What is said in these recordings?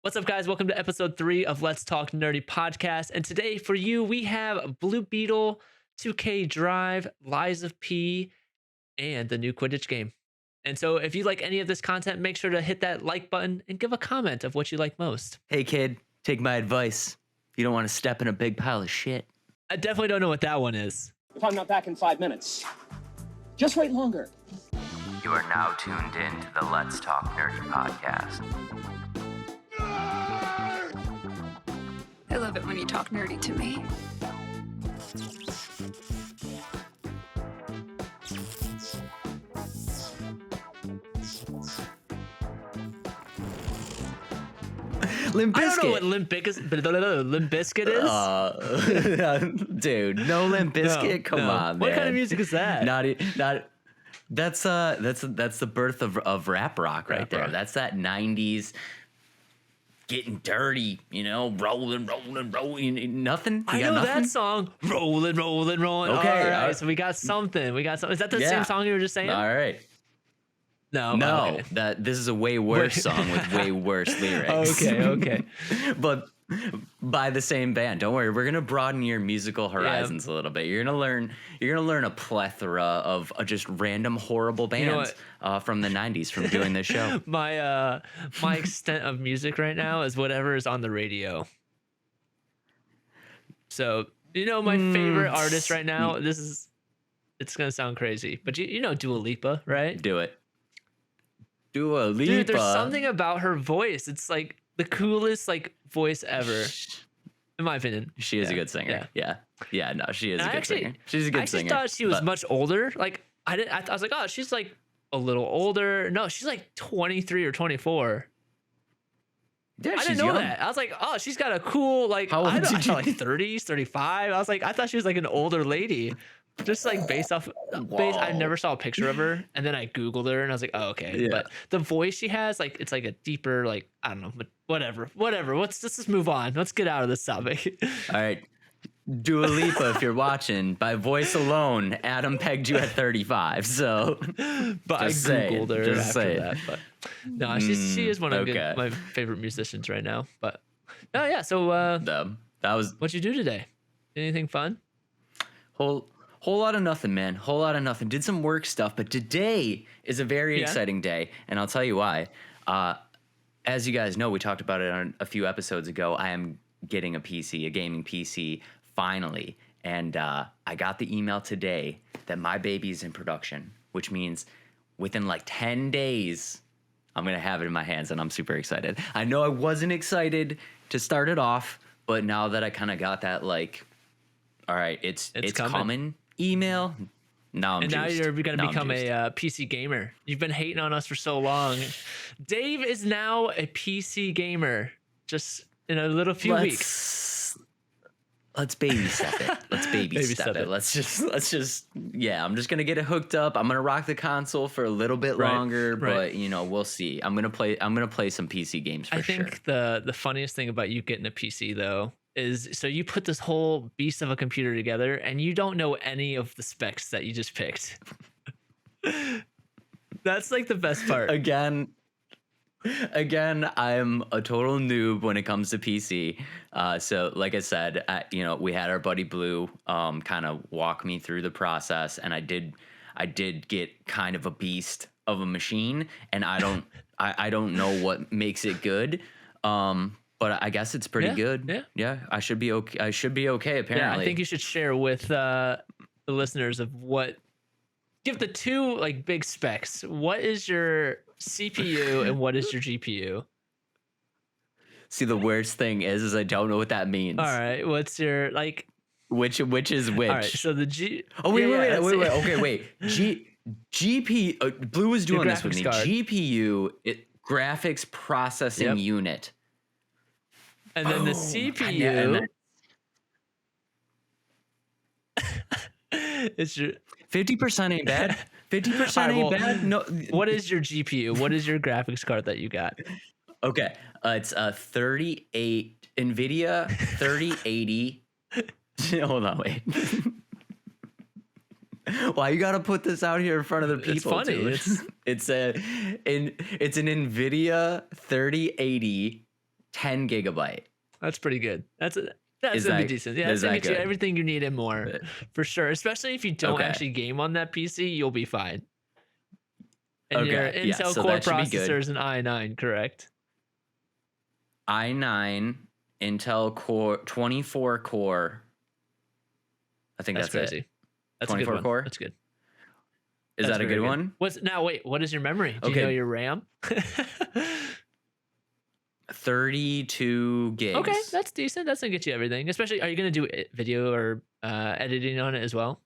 What's up, guys? Welcome to episode 3 of Let's Talk Nerdy podcast. And today for you, we have Blue Beetle, 2K Drive, Lies of P, and the new Quidditch game. And so if you like any of this content, make sure to hit that like button and give a comment of what you like most. Hey, kid, take my advice. You don't want to step in a big pile of shit. I definitely don't know what that one is. If I'm not back in 5 minutes, just wait longer. You are now tuned in to the Let's Talk Nerdy podcast. I love it when you talk nerdy to me. Limp I don't know Bizkit. what Limp Bizkit is. Dude, no Limp Bizkit. Come on, man. What kind of music is that? Not. That's the birth of rap rock right Rap there. rock. That's that '90s getting dirty. Rolling. Nothing. I know that song. Rolling. Okay, All right, so we got something. Is that the Yeah. same song you were just saying? All right. No. No, Okay. this is a way worse song with way worse lyrics. Okay. But by the same band. Don't worry, we're gonna broaden your musical horizons a little bit. You're gonna learn a plethora of just random horrible bands from the '90s from doing this show. My extent of music right now is whatever is on the radio. So my favorite artist right now. It's gonna sound crazy, but you know Dua Lipa, right? Do it. Dua Lipa. Dude, there's something about her voice. It's like the coolest voice ever, in my opinion. She is a good singer. Yeah. No, she is a good singer. She's a good singer. I actually thought she was much older. I was like, oh, she's like a little older. No, she's like 23 or 24. Yeah, I didn't know that. I was like, oh, she's got a cool How old I did thought you- like 30s, 35. I was like, I thought she was like an older lady. Just based off I never saw a picture of her, and then I Googled her and I was like, oh, okay. Yeah. But the voice she has, it's like a deeper, I don't know, but whatever. Let's just move on. Let's get out of this topic. All right. Dua Lipa, if you're watching, by voice alone, Adam pegged you at 35. So, But I Just Googled saying, her just after saying. that. But no, she is one of okay. my favorite musicians right now. But oh yeah, so that was what'd you do today? Anything fun? whole lot of nothing, man. Whole lot of nothing. Did some work stuff, but today is a very exciting day, and I'll tell you why. As you guys know, we talked about it on a few episodes ago. I am getting a PC, a gaming PC, finally, and I got the email today that my baby is in production, which means within 10 days, I'm going to have it in my hands, and I'm super excited. I know I wasn't excited to start it off, but now that I kind of got that, all right, it's coming email, now I'm And now juiced. you're going to Now I'm become juiced. a PC gamer. You've been hating on us for so long. Dave is now a PC gamer, just in a little few weeks. Let's baby step it. Let's baby step it. Let's just I'm just gonna get it hooked up. I'm gonna rock the console for a little bit longer, but we'll see. I'm gonna play some PC games for sure. I think the funniest thing about you getting a PC though is so you put this whole beast of a computer together and you don't know any of the specs that you just picked. That's the best part. Again, I'm a total noob when it comes to PC. So like I said, we had our buddy Blue kind of walk me through the process, and I did get kind of a beast of a machine, and I don't know what makes it good. But I guess it's pretty good. Yeah. I should be okay. Apparently. Yeah, I think you should share with the listeners of give the two big specs. What is your CPU and what is your GPU? See, the worst thing is I don't know what that means. All right, what's your Which is which? All right, so the G. Oh wait. Yeah, Okay, wait. GPU. Blue was doing this with me. graphics card. GPU, graphics processing unit. And then the CPU is your 50% ain't bad. 50% ain't bad. No. What is your GPU? What is your graphics card that you got? Okay. It's a 38 NVIDIA 3080. Hold on, wait. Why you gotta put this out here in front of the people? It's funny. Dude? It's an NVIDIA 3080 10 gigabyte. That's pretty good. That's gonna be decent. Yeah, is that's gonna that get you good? everything you need and more for sure. Especially if you don't Okay. actually game on that PC, you'll be fine. And your Okay, yeah, Intel so Core that should be good. processor is an i9, correct? i9 Intel Core 24 core. I think that's crazy. it. That's a good 24 one. core. That's good. Is That's that a very good one? Wait, what is your memory? Do you know your RAM? 32 gigs. Okay, that's decent. That's gonna get you everything. Especially, are you gonna do video or editing on it as well?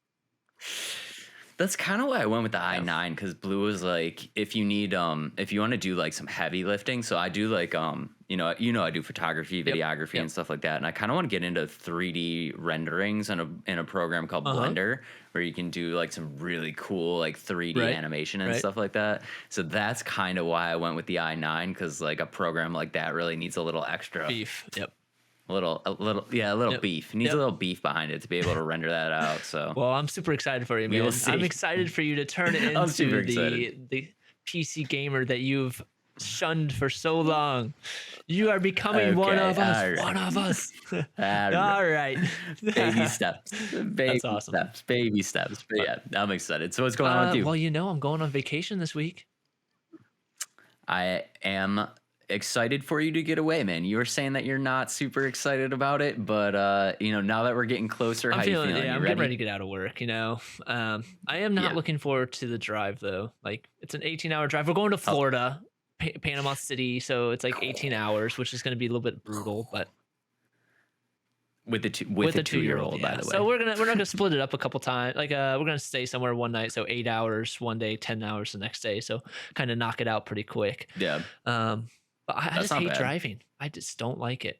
That's kind of why I went with the i9, because Blue was like, if you need if you want to do like some heavy lifting. So I do like I do photography, videography, and stuff like that, and I kind of want to get into 3D renderings in a program called Blender, where you can do like some really cool like 3D animation and stuff like that. So that's kind of why I went with the i9, because like a program like that really needs a little extra beef. Yep. A little beef. It needs a little beef behind it to be able to render that out. So well, I'm super excited for you, man. I'm excited for you to turn it into the PC gamer that you've shunned for so long. You are becoming one of us. Right. One of us. All right. Baby steps. That's awesome. Baby steps. But yeah, I'm excited. So what's going on with you? Well, I'm going on vacation this week. I am excited for you to get away, man. You were saying that you're not super excited about it, but now that we're getting closer, how you feeling? Yeah, I'm getting ready to get out of work. I am not looking forward to the drive though. Like, it's an 18-hour drive. We're going to Florida, Panama City, so it's like 18 hours, which is going to be a little bit brutal, but with a 2-year-old, by the way. So we're not gonna split it up a couple times. Like we're gonna stay somewhere one night, so 8 hours one day, 10 hours the next day. So kind of knock it out pretty quick. Yeah. But I just hate driving. I just don't like it.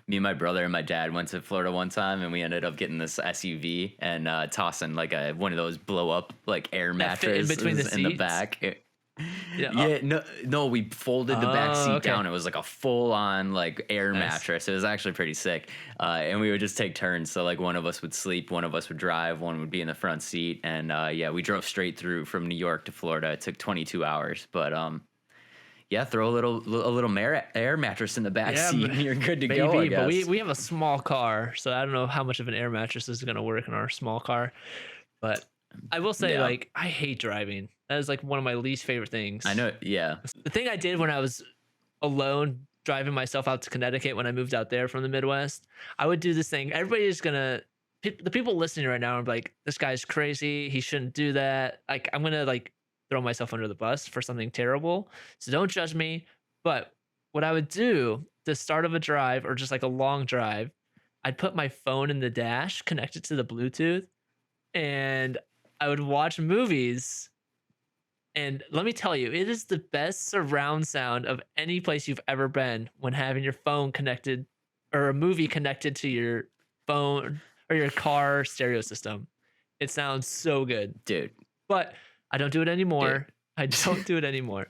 Me and my brother and my dad went to Florida one time, and we ended up getting this SUV and tossing like one of those blow up like air mattresses in the back. No, we folded the back seat down. It was like a full on like air mattress. It was actually pretty sick. And we would just take turns. So like one of us would sleep, one of us would drive, one would be in the front seat. And we drove straight through from New York to Florida. It took 22 hours, but throw a little air mattress in the back seat and you're good to go, I guess. But we have a small car, so I don't know how much of an air mattress is going to work in our small car. But I will say, like, I hate driving. That is like one of my least favorite things. I know, yeah. The thing I did when I was alone driving myself out to Connecticut when I moved out there from the Midwest, I would do this thing. Everybody's the people listening right now are like, this guy's crazy. He shouldn't do that. Like, I'm going to like throw myself under the bus for something terrible. So don't judge me. But what I would do, the start of a drive or just like a long drive, I'd put my phone in the dash, connect it to the Bluetooth, and I would watch movies. And let me tell you, it is the best surround sound of any place you've ever been when having your phone connected or a movie connected to your phone or your car stereo system. It sounds so good. Dude. But I don't do it anymore. I don't do it anymore.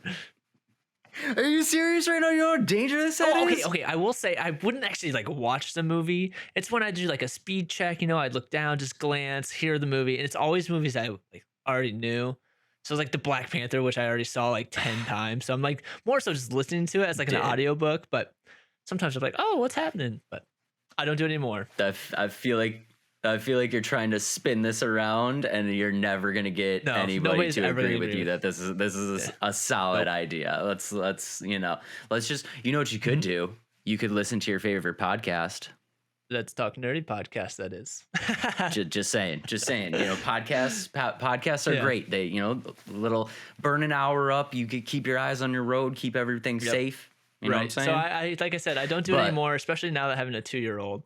Are you serious right now? You know how dangerous that is? Okay. I will say I wouldn't actually like watch the movie. It's when I do like a speed check, I'd look down, just glance, hear the movie. And it's always movies I like already knew. So it's like the Black Panther, which I already saw like 10 times. So I'm like more so just listening to it as like an audiobook. But sometimes I'm like, oh, what's happening? But I don't do it anymore. I feel like you're trying to spin this around, and you're never gonna get anybody to agree with you that this is a solid idea. Let's just what you could do. You could listen to your favorite podcast. Let's Talk Nerdy podcast. That is. just saying. Podcasts are great. They little burn an hour up. You could keep your eyes on your road, keep everything safe. You know what I'm saying? So I like I said, I don't do it anymore, especially now that having a 2-year-old.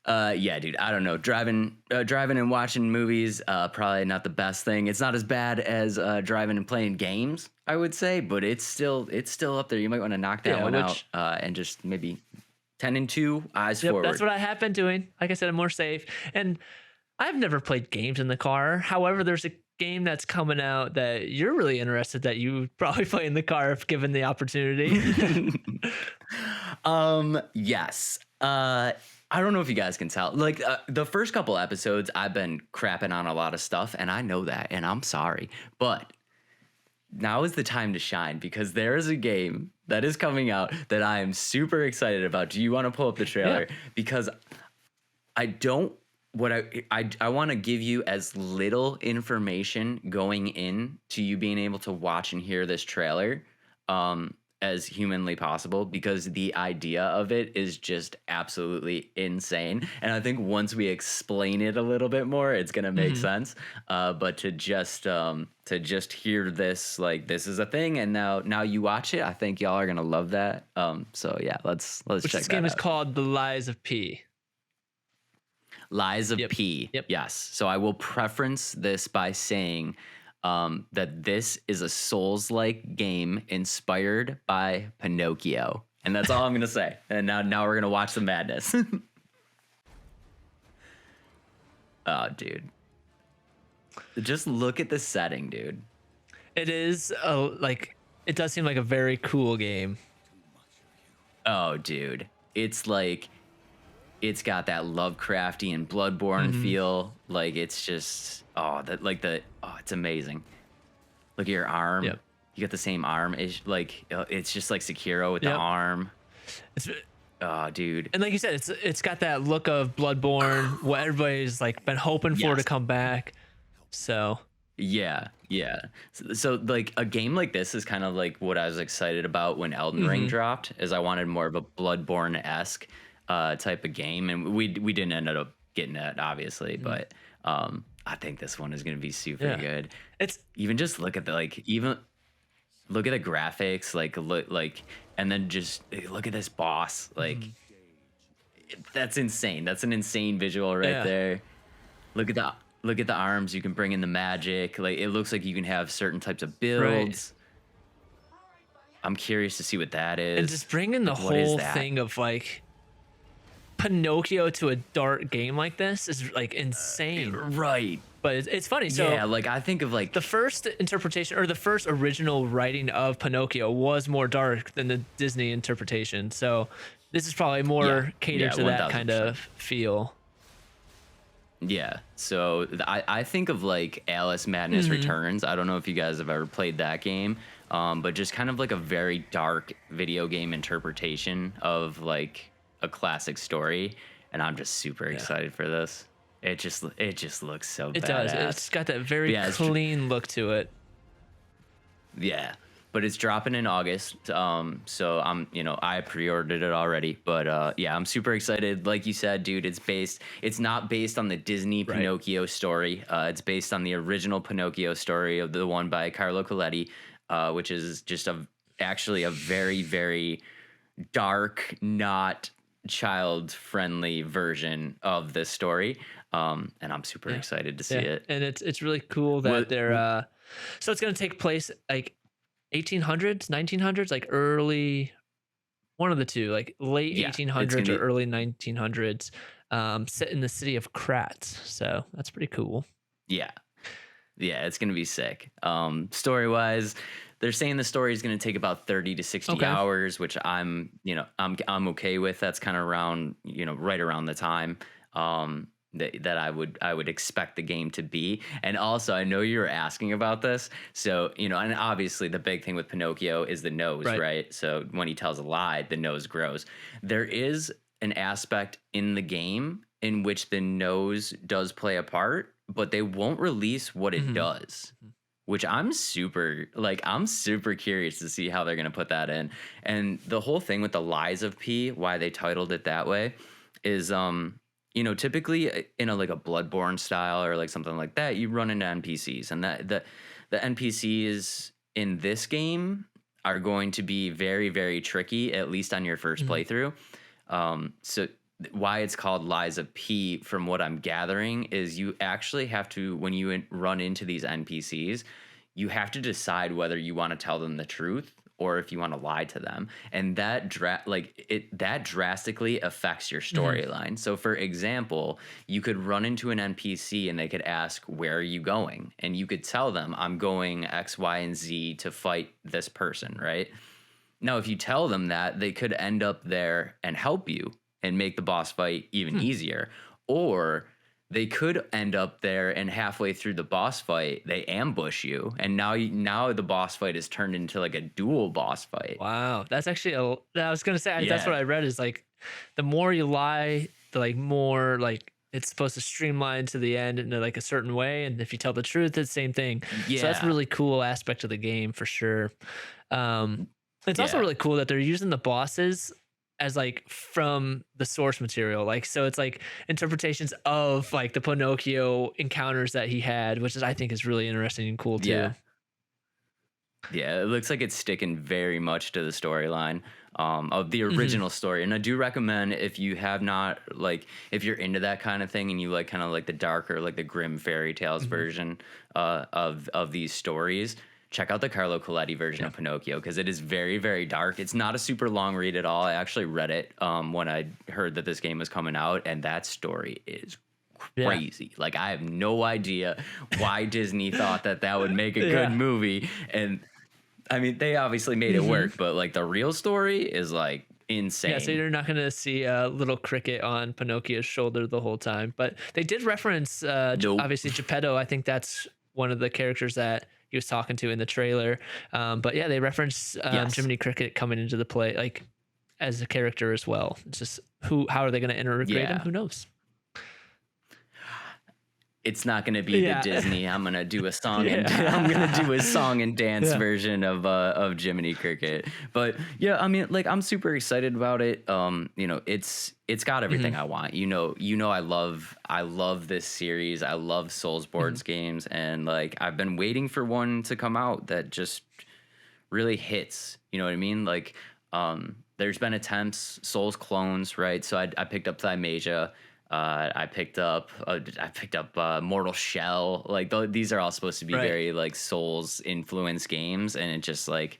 Dude, I don't know. Driving and watching movies, probably not the best thing. It's not as bad as driving and playing games, I would say, but it's still up there. You might want to knock that one out and just maybe 10 and 2, eyes forward. That's what I have been doing. Like I said, I'm more safe. And I've never played games in the car. However, there's a game that's coming out that you're really interested that you would probably play in the car if given the opportunity. Yes. I don't know if you guys can tell. Like the first couple episodes, I've been crapping on a lot of stuff, and I know that, and I'm sorry. But now is the time to shine, because there is a game that is coming out that I am super excited about. Do you want to pull up the trailer? Yeah. Because I don't what I want to give you as little information going in to you being able to watch and hear this trailer as humanly possible, because the idea of it is just absolutely insane. And I think once we explain it a little bit more, it's gonna make sense. But to just hear this, like, this is a thing, and now you watch it, I think y'all are gonna love that. So yeah, let's check This that game is out. called The Lies of P. Lies of Yep. P. Yep. Yes. So I will preference this by saying that this is a Souls-like game inspired by Pinocchio. And that's all I'm going to say. And now we're going to watch the madness. Oh, dude. Just look at the setting, dude. It is it does seem like a very cool game. Oh, dude. It's like, it's got that Lovecraftian Bloodborne feel. Like, it's just, it's amazing. Look at your arm. Yep. You got the same arm. It's just like Sekiro with the arm. It's, Oh, dude. and like you said, it's got that look of Bloodborne, what everybody's like been hoping for to Yes. come back. So Yeah. So like a game like this is kind of like what I was excited about when Elden Ring dropped, is I wanted more of a Bloodborne-esque type of game, and we didn't end up getting it, obviously, but I think this one is going to be super good. it's Even just look at the look at the graphics, and then just look at this boss. That's insane. That's an insane visual right there. Look at the arms. You can bring in the magic. Like, it looks like you can have certain types of builds. I'm curious to see what that is. and just bringing the What is whole that? thing of like Pinocchio to a dark game like this is like insane. Right. But it's funny. So Yeah, like I think of like the first interpretation, or the first original writing of Pinocchio, was more dark than the Disney interpretation. So this is probably more catered to that kind 1000%. of feel. Yeah, so I think of like Alice Madness Returns. I don't know if you guys have ever played that game, but just kind of like a very dark video game interpretation of like a classic story, and I'm just super excited for this. It just looks so It badass. does. It's got that very Yeah, it's clean look to it. Yeah, but it's dropping in August. So I pre-ordered it already, but yeah, I'm super excited. Like you said, dude, it's not based on the Disney Pinocchio story. It's based on the original Pinocchio story, of the one by Carlo Coletti, which is just actually a very, very dark, not child-friendly version of this story. And I'm super excited to see it. And it's really cool that What- they're so it's going to take place like 1800s, 1900s, like early, one of the two, like late Yeah, it's 1800s gonna or be- early 1900s, set in the city of Kratz. So that's pretty cool. Yeah, it's gonna be sick. Story wise, they're saying the story is gonna take about 30 to 60 hours, which I'm okay with. That's kind of around, right around the time that I would expect the game to be. And also, I know you were asking about this, so and obviously the big thing with Pinocchio is the nose, right? So when he tells a lie, the nose grows. There is an aspect in the game in which the nose does play a part, but they won't release what it does, which I'm super curious to see how they're going to put that in. And the whole thing with the Lies of P, why they titled it that way, is typically in a Bloodborne style or like something like that, you run into NPCs, and that the NPCs in this game are going to be very, very tricky, at least on your first playthrough. So why it's called Lies of P, from what I'm gathering, is you actually have to, when you run into these NPCs, you have to decide whether you want to tell them the truth or if you want to lie to them. And that drastically affects your storyline. So for example, you could run into an NPC and they could ask, where are you going? And you could tell them, I'm going X, Y, and Z to fight this person, right? Now, if you tell them that, they could end up there and help you and make the boss fight even easier. Or they could end up there, and halfway through the boss fight, they ambush you, and now the boss fight is turned into like a dual boss fight. Wow, that's actually I was gonna say that's what Yeah. I read is like the more you lie, the like more like it's supposed to streamline to the end in like a certain way, and if you tell the truth, it's the same thing. So that's a Yeah. really cool aspect of the game for sure. Um, it's also Yeah. really cool that they're using the bosses as like from the source material, like so it's like interpretations of like the Pinocchio encounters that he had, which is I think is really interesting and cool too. Yeah. Yeah, it looks like it's sticking very much to the storyline of the original story. And I do recommend, if you have not, like, if you're into that kind of thing and you like kind of like the darker, like the grim fairy tales version of these stories, check out the Carlo Coletti version of Pinocchio, because it is very, very dark. It's not a super long read at all. I actually read it when I heard that this game was coming out, and that story is crazy. Like, I have no idea why Disney thought that would make a good movie. And I mean, they obviously made it work, but like the real story is like insane. Yeah, so you're not going to see a little cricket on Pinocchio's shoulder the whole time. But they did reference, Nope. obviously, Geppetto. I think that's one of the characters that he was talking to in the trailer. But yeah, they reference Yes. Jiminy Cricket coming into the play, like as a character as well. It's just how are they going to integrate him? Yeah. Who knows? It's not going to be Yeah. the Disney. I'm going to do a song Yeah. and I'm going to do a song and dance Yeah. version of Jiminy Cricket. But yeah, I mean, like, I'm super excited about it. You know, it's got everything I want. You know, I love this series. I love SoulsBorne's games, and like I've been waiting for one to come out that just really hits. You know what I mean? Like, there's been attempts, Souls clones, right? So I picked up Thymasia. I picked up Mortal Shell. Like these are all supposed to be Right. very like Souls influenced games, and it just wasn't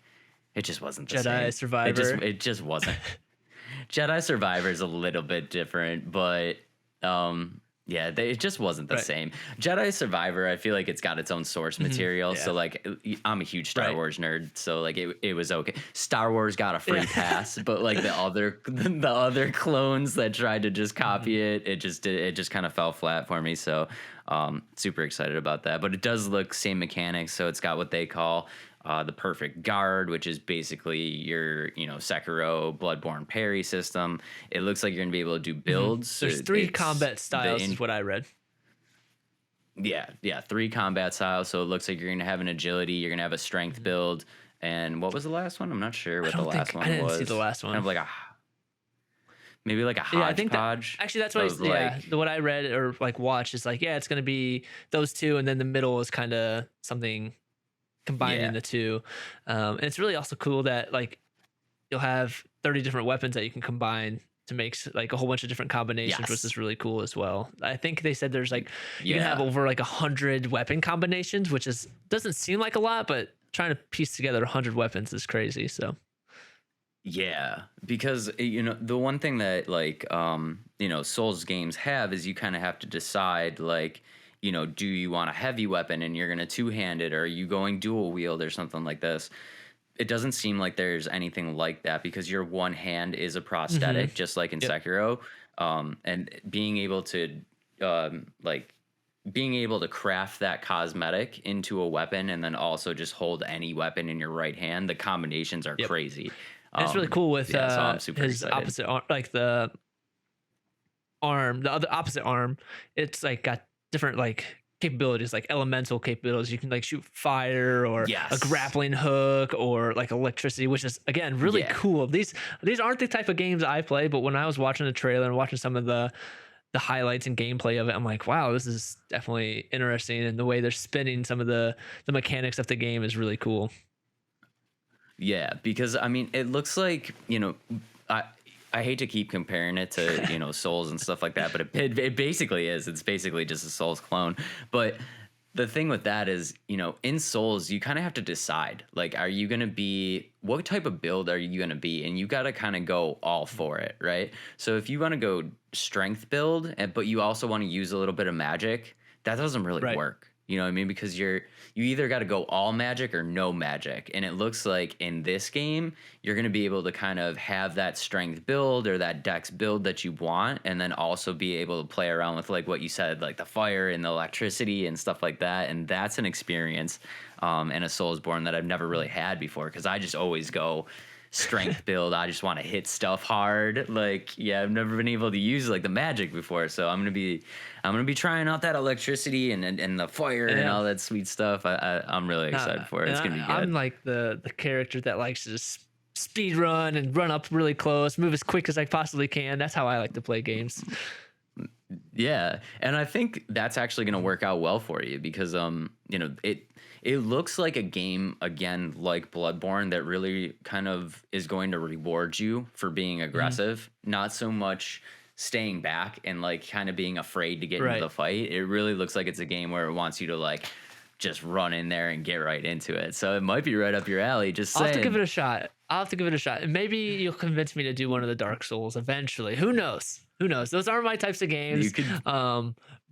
the same. Jedi Survivor. It just wasn't. Jedi Survivor is a little bit different, but yeah, it just wasn't the Right. same. Jedi Survivor, I feel like it's got its own source material. Yeah. So like, I'm a huge Star Right. Wars nerd, so like it was okay. Star Wars got a free pass, but like the other clones that tried to just copy it just kind of fell flat for me. So super excited about that. But it does look same mechanics, so it's got what they call the perfect guard, which is basically your, Sekiro Bloodborne parry system. It looks like you're gonna be able to do builds. There's 3 It's combat styles, the is what I read. Yeah, 3 combat styles. So it looks like you're gonna have an agility, you're gonna have a strength build, and what was the last one? I'm not sure what the last one was. I didn't see the last one. Kind of like maybe like a hodgepodge. Yeah, I think actually that's what what I read or like watched is like, yeah, it's gonna be those 2, and then the middle is kind of something combining the 2. And it's really also cool that like you'll have 30 different weapons that you can combine to make like a whole bunch of different combinations, which is really cool as well. I think they said there's like you can have over like 100 weapon combinations, which doesn't seem like a lot, but trying to piece together 100 weapons is crazy. So yeah, because the one thing that like Souls games have is you kind of have to decide like, do you want a heavy weapon and you're going to two-hand it, or are you going dual wield or something like this? It doesn't seem like there's anything like that, because your one hand is a prosthetic, just like in Sekiro. And being able to craft that cosmetic into a weapon and then also just hold any weapon in your right hand, the combinations are crazy. And it's really cool with so I'm super his excited. opposite arm, like the other opposite arm. It's like got different like capabilities, like elemental capabilities. You can like shoot fire or a grappling hook or like electricity, which is again really cool. These aren't the type of games I play, but when I was watching the trailer and watching some of the highlights and gameplay of it, I'm like, wow, this is definitely interesting, and the way they're spinning some of the mechanics of the game is really cool. Yeah, because I mean, it looks like, I hate to keep comparing it to, Souls and stuff like that, but it basically is. It's basically just a Souls clone. But the thing with that is, in Souls, you kind of have to decide, like, are you going to be, what type of build are you going to be? And you got to kind of go all for it, right? So if you want to go strength build, but you also want to use a little bit of magic, that doesn't really work. You know what I mean? Because you either got to go all magic or no magic. And it looks like in this game, you're going to be able to kind of have that strength build or that dex build that you want, and then also be able to play around with like what you said, like the fire and the electricity and stuff like that. And that's an experience in a SoulsBorne that I've never really had before, because I just always go strength build. I just want to hit stuff hard. Like, yeah, I've never been able to use like the magic before, so I'm gonna be trying out that electricity and the fire and all that sweet stuff. I'm really excited for it. It's gonna be good. I'm like the character that likes to just speed run and run up really close, move as quick as I possibly can. That's how I like to play games. Yeah, and I think that's actually going to work out well for you, because it looks like a game, again, like Bloodborne, that really kind of is going to reward you for being aggressive, not so much staying back and like kind of being afraid to get into the fight. It really looks like it's a game where it wants you to like just run in there and get right into it. So it might be right up your alley. Just saying. I'll have to give it a shot. And maybe you'll convince me to do one of the Dark Souls eventually. Who knows? Those aren't my types of games.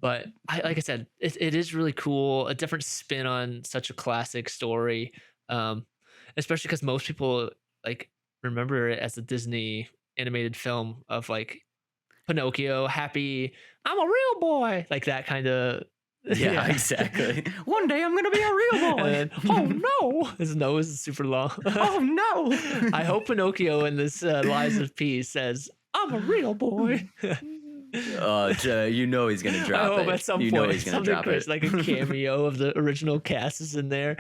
But like I said, it is really cool. A different spin on such a classic story. Especially because most people like remember it as a Disney animated film of like Pinocchio, happy, I'm a real boy, like that kind of. Yeah, exactly. One day I'm gonna be a real boy. And then, oh no, his nose is super long. Oh no. I hope Pinocchio in this Lies of P says, I'm a real boy. You know he's gonna drop it. I hope at some point he's gonna something drop crazy, like a cameo of the original cast is in there.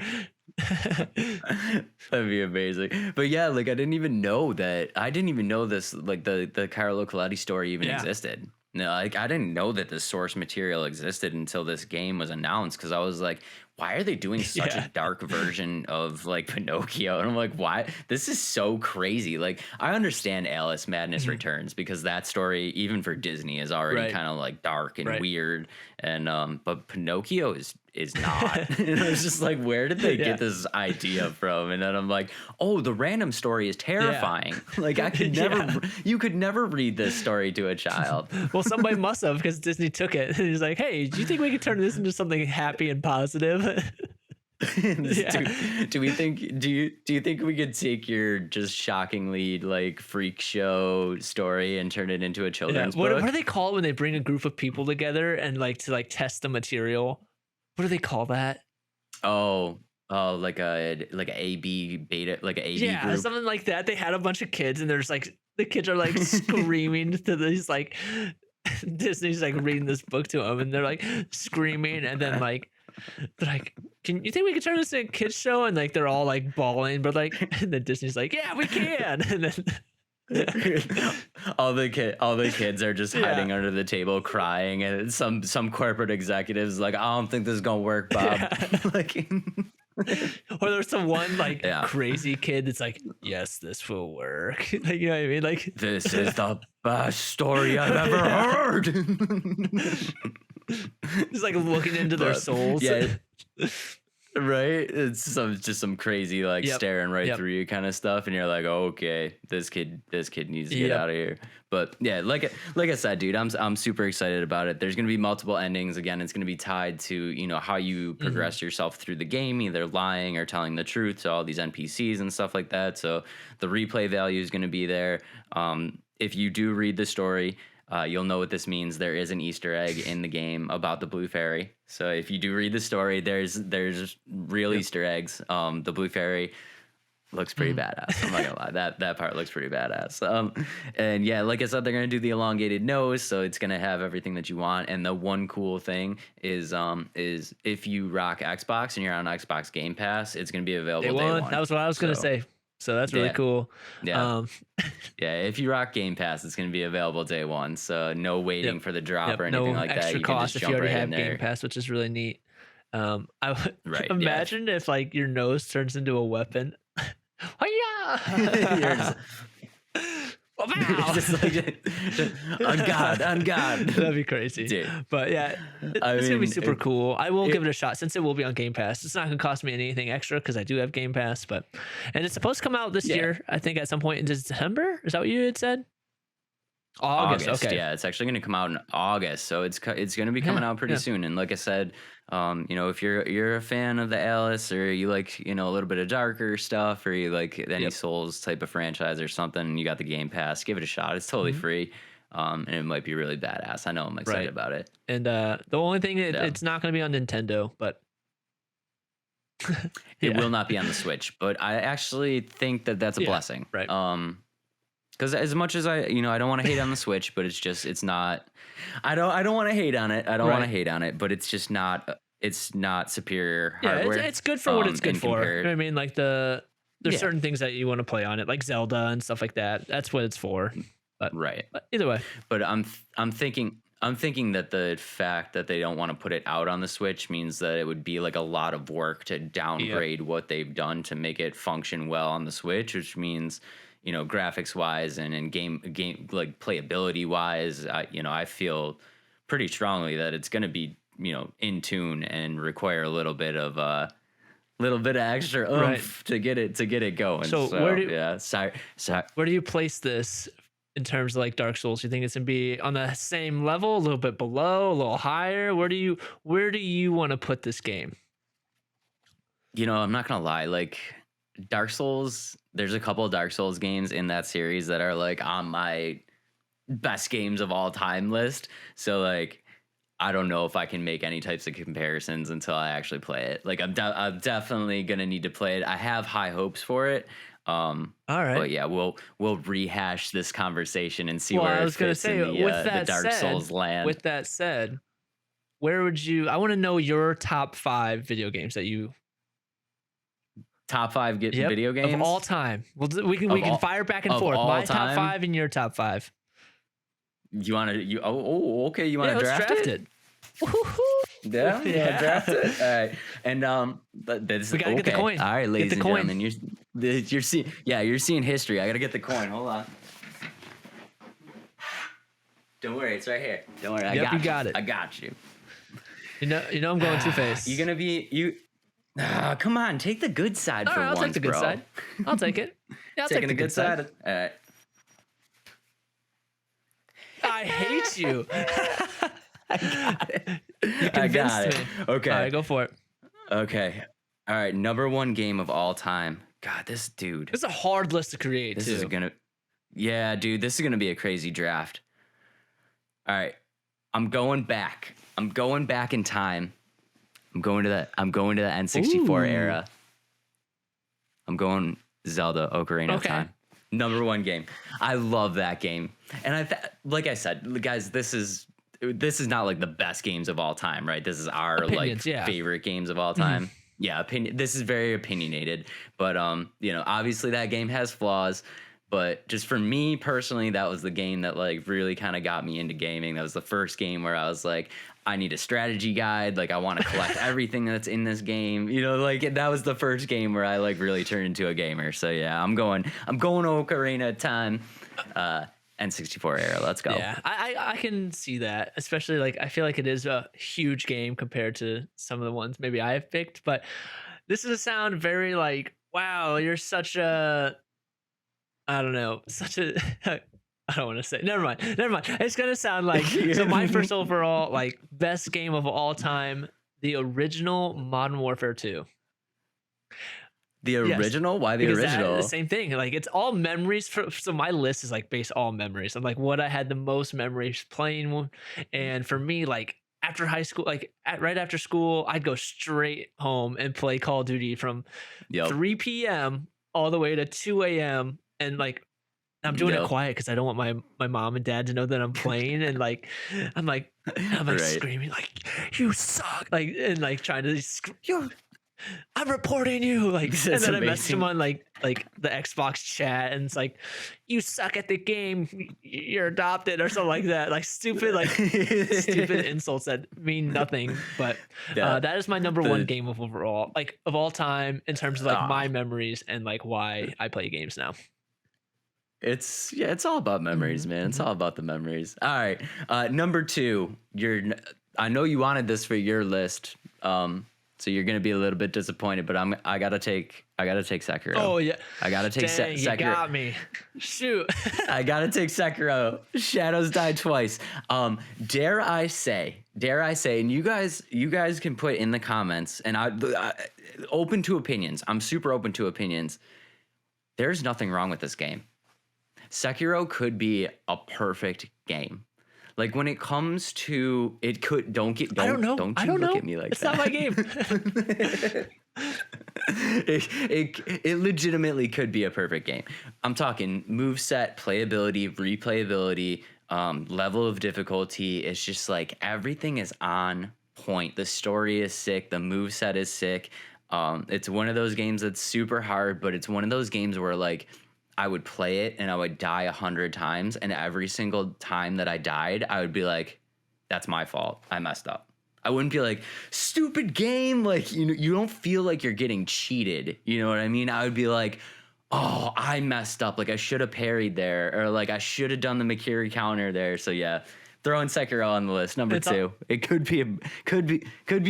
That'd be amazing. But yeah, like I didn't even know this, like the Carlo Collodi story even existed. No, like I didn't know that the source material existed until this game was announced, because I was like, why are they doing such a dark version of like Pinocchio? And I'm like, why? This is so crazy. Like, I understand Alice Madness Returns, because that story, even for Disney, is already kind of like dark and weird. And but Pinocchio is not. And I was just like, where did they get this idea from? And then I'm like, oh, the random story is terrifying. Like I could never, you could never read this story to a child. Well, somebody must have, because Disney took it. And he's like, hey, do you think we could turn this into something happy and positive? Do you think we could take your just shockingly like freak show story and turn it into a children's book? What do they call it when they bring a group of people together and like to like test the material? What do they call that? Oh, like a AB beta, like an AB group, something like that. They had a bunch of kids, and there's like the kids are like screaming to these like Disney's like reading this book to them, and they're like screaming, and then like they're like, can you think we could turn this into a kids show? And like they're all like bawling, but like, and then Disney's like, yeah, we can. And then all the kids are just hiding under the table crying, and some corporate executives like, I don't think this is gonna work, Bob. Like, or there's some one like crazy kid that's like, yes, this will work. Like, you know what I mean? Like, this is the best story I've ever heard. Just like looking into their souls. Yeah. Right? It's just some crazy like staring right through you kind of stuff, and you're like, oh, okay, this kid needs to get out of here. But yeah, like I said, dude, I'm super excited about it. There's gonna be multiple endings. Again, it's gonna be tied to how you progress yourself through the game, either lying or telling the truth to all these NPCs and stuff like that. So the replay value is gonna be there. If you do read the story, you'll know what this means. There is an Easter egg in the game about the Blue Fairy. So if you do read the story, there's real Easter eggs. The Blue Fairy looks pretty badass. I'm not gonna lie, that part looks pretty badass. And yeah, like I said, they're gonna do the elongated nose, so it's gonna have everything that you want. And the one cool thing is if you rock Xbox and you're on Xbox Game Pass, it's gonna be available day one. That was what I was gonna say. So that's really cool. Yeah. Yeah. If you rock Game Pass, it's going to be available day one. So no waiting for the drop or anything like that. No extra cost if you already have Game Pass, which is really neat. I would imagine if like your nose turns into a weapon. You're just like, on God. That'd be crazy. Dude. But yeah, it's gonna be super cool. I will give it a shot since it will be on Game Pass. It's not gonna cost me anything extra because I do have Game Pass. And it's supposed to come out this year. I think at some point in December. Is that what you had said? August. Okay. Yeah, it's actually going to come out in August, so it's going to be coming out pretty soon. And like I said, if you're a fan of the Alice, or you like a little bit of darker stuff, or you like any Souls type of franchise or something, you got the Game Pass, give it a shot. It's totally free, and it might be really badass. I know I'm excited about it. And the only thing it's not going to be on Nintendo, but it will not be on the Switch. But I actually think that that's a blessing, right? Because as much as I don't want to hate on the Switch, but it's not. I don't want to hate on it. I don't want to hate on it, but it's just not. It's not superior hardware. It's good for what it's good for. You know what I mean? Like there's certain things that you want to play on it, like Zelda and stuff like that. That's what it's for. But, but either way. But I'm thinking that the fact that they don't want to put it out on the Switch means that it would be like a lot of work to downgrade what they've done to make it function well on the Switch, which means, graphics wise and game like playability wise, I feel pretty strongly that it's going to be, in tune and require a little bit of extra oomph to get it going. So where do sorry. Where do you place this in terms of like Dark Souls? You think it's gonna be on the same level, a little bit below, a little higher? Where do you want to put this game? I'm not gonna lie, like Dark Souls, there's a couple of Dark Souls games in that series that are like on my best games of all time list. So like, I don't know if I can make any types of comparisons until I actually play it. Like I'm definitely gonna need to play it. I have high hopes for it. All right. But yeah, we'll rehash this conversation and see where it fits in the Dark Souls land. With that said, where would I want to know your top 5 video games that you. Top 5 video games of all time. We can fire back and forth. My top 5 and your top 5. You want to? Okay. You want to draft it? Yeah, draft it. All right, and we gotta get the coin. All right, ladies and gentlemen, you're seeing history. I gotta get the coin. Hold on. Don't worry, it's right here. Don't worry, you got it. I got you. You know I'm going Two-Face. You're gonna be you. Come on, take the good side for once, I'll take the good side. I'll take it. Yeah, I'll take the good side. All right. I hate you. I got it. You convinced me. Okay. All right, go for it. Okay. All right. Number 1 game of all time. God, this dude. It's a hard list to create, This is gonna be a crazy draft. All right. I'm going back in time. I'm going to the N64 era. I'm going Zelda Ocarina of Time. Number 1 game. I love that game. And like I said, guys, this is not like the best games of all time, right? This is our favorite games of all time. Yeah, this is very opinionated, but obviously that game has flaws, but just for me personally, that was the game that like really kind of got me into gaming. That was the first game where I was like, I need a strategy guide. Like I want to collect everything that's in this game. Like that was the first game where I like really turned into a gamer. So yeah, I'm going Ocarina of Time, N64 era. Let's go. Yeah, I can see that, especially like I feel like it is a huge game compared to some of the ones maybe I have picked. But this is a sound very like, wow, you're such a, I don't know, I don't want to say. Never mind. It's gonna sound like so. My first overall like best game of all time, the original Modern Warfare 2. The original? Yes, why the original? The same thing. Like it's all memories. So my list is like based all memories. I'm like what I had the most memories playing, and for me, like after high school, like right after school, I'd go straight home and play Call of Duty from 3 p.m. all the way to 2 a.m. and like. I'm doing it quiet because I don't want my mom and dad to know that I'm playing, and like I'm like screaming like you suck, like and like trying to I'm reporting you, like and then I message him on like the Xbox chat, and it's like you suck at the game, you're adopted or something like that, like stupid insults that mean nothing, but that is my number 1 game of overall like of all time in terms of like my memories and like why I play games now. It's all about memories, man. It's all about the memories. All right. Number 2, I know you wanted this for your list. So you're gonna be a little bit disappointed, but I gotta take Sekiro. Oh yeah, I gotta take dang, you Sekiro. got me. Shoot. I gotta take Sekiro. Shadows die twice. Dare I say, and you guys can put in the comments, and I open to opinions. I'm super open to opinions. There's nothing wrong with this game. Sekiro could be a perfect game. Like when it comes to it, don't look at me like it's that. It's not my game. it legitimately could be a perfect game. I'm talking moveset, playability, replayability, level of difficulty. It's just like everything is on point. The story is sick. The moveset is sick. It's one of those games that's super hard, but it's one of those games where like I would play it and I would die 100 times, and every single time that I died, I would be like, "That's my fault. I messed up." I wouldn't be like, "Stupid game!" Like you don't feel like you're getting cheated. You know what I mean? I would be like, "Oh, I messed up. Like I should have parried there, or like I should have done the Makiri counter there." So yeah. Throwing Sekiro on the list, number 2. It could be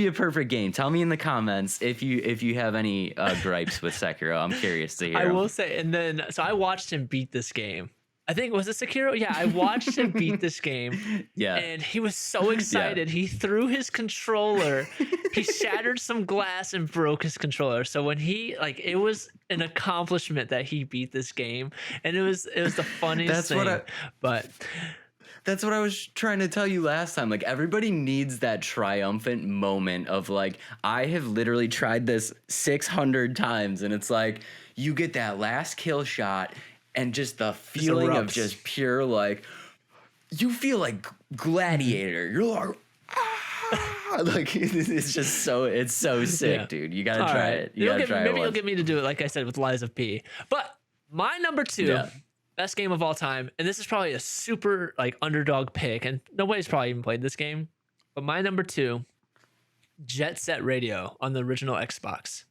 a perfect game. Tell me in the comments if you have any gripes with Sekiro. I'm curious to hear. I will say, and then so I watched him beat this game. I think was it Sekiro? Yeah, I watched him beat this game. Yeah, and he was so excited. Yeah. He threw his controller. He shattered some glass and broke his controller. So when it was an accomplishment that he beat this game, and it was the funniest thing. That's what I was trying to tell you last time. Like, everybody needs that triumphant moment of, like, I have literally tried this 600 times, and it's like, you get that last kill shot, and just the feeling of just pure, like, you feel like Gladiator. You're like, ah! Like, it's just it's so sick, yeah. Dude. You gotta try it. Maybe you'll get me to do it, like I said, with Lies of P. But my number 2... Yeah. Best game of all time, and this is probably a super like underdog pick, and nobody's probably even played this game. But my number 2, Jet Set Radio on the original Xbox.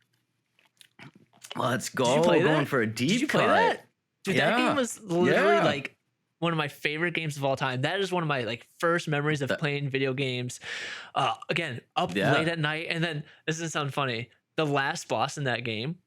Let's go. Going for a deep. Did you play that? Dude, that game was literally like one of my favorite games of all time. That is one of my like first memories of playing video games. Again, up late at night, and then this doesn't sound funny. The last boss in that game.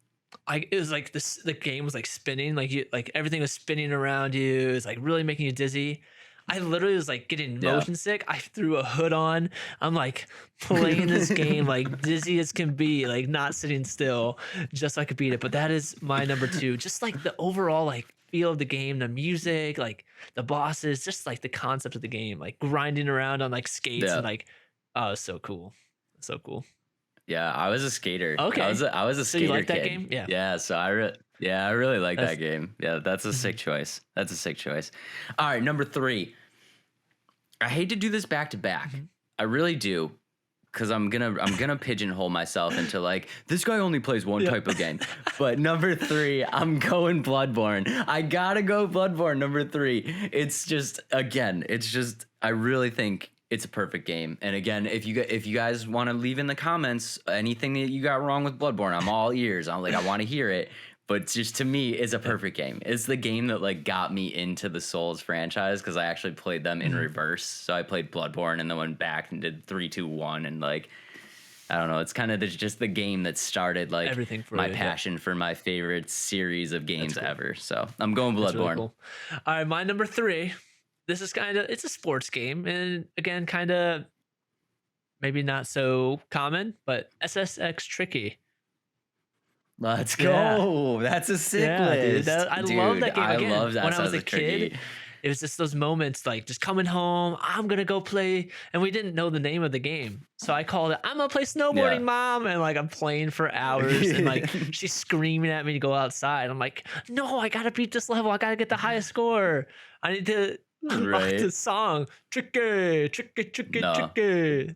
It was like the game was like spinning, like everything was spinning around you. It was like really making you dizzy. I literally was like getting motion sick. I threw a hood on. I'm like playing this game like dizzy as can be, like not sitting still, just so I could beat it. But that is my number 2. Just like the overall like feel of the game, the music, like the bosses, just like the concept of the game, like grinding around on like skates and like, oh, it's so cool, so cool. Yeah, I was a skater. Okay, I was a skater. So you like that game? Yeah. Yeah. So I really like that game. Yeah, that's a sick choice. That's a sick choice. All right, number 3. I hate to do this back to back. I really do, because I'm gonna pigeonhole myself into like this guy only plays one type of game. But number 3, I'm going Bloodborne. I gotta go Bloodborne. Number 3. It's just I really think. It's a perfect game. And again, if you guys want to leave in the comments anything that you got wrong with Bloodborne, I'm all ears. I want to hear it. But just to me, it's a perfect game. It's the game that like got me into the Souls franchise, because I actually played them in reverse. So I played Bloodborne and then went back and did 3, 2, 1, and like I don't know. It's kind of just the game that started like everything for my passion for my favorite series of games ever. So I'm going Bloodborne. Really cool. All right, my number 3. This is it's a sports game, and again, kind of maybe not so common, but SSX Tricky. Let's go. That's a sick list. I love that game. Again, when I was a kid, it was just those moments like just coming home, I'm going to go play. And we didn't know the name of the game. So I called it, I'm going to play snowboarding, Mom. And like I'm playing for hours and like she's screaming at me to go outside. I'm like, no, I got to beat this level. I got to get the highest score. I need to unlock the song. Tricky, tricky, tricky, tricky.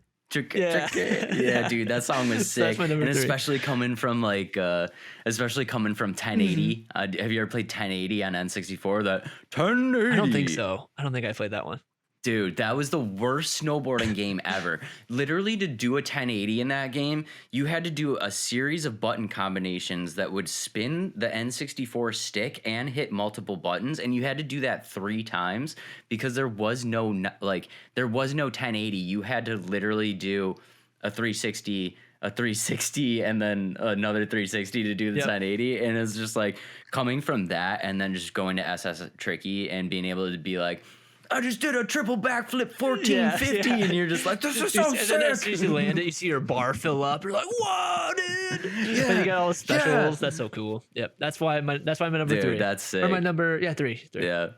Yeah, dude, that song was sick. And especially coming from 1080. Have you ever played 1080 on N64? That 1080. I don't think so. I don't think I played that one. Dude, that was the worst snowboarding game ever. Literally, to do a 1080 in that game, you had to do a series of button combinations that would spin the N64 stick and hit multiple buttons, and you had to do that 3 times because there was no 1080. You had to literally do a 360, a 360 and then another 360 to do the 1080. And it's just like coming from that and then just going to SS Tricky and being able to be like, I just did a triple backflip 1450, and you're just like, this is so sick. And then as soon as you land it, you see your bar fill up. You're like, whoa, dude! Yeah, and you got all the specials. Yeah. That's so cool. Yep, that's why my number 3. That's sick. Or my number, 3. Yeah,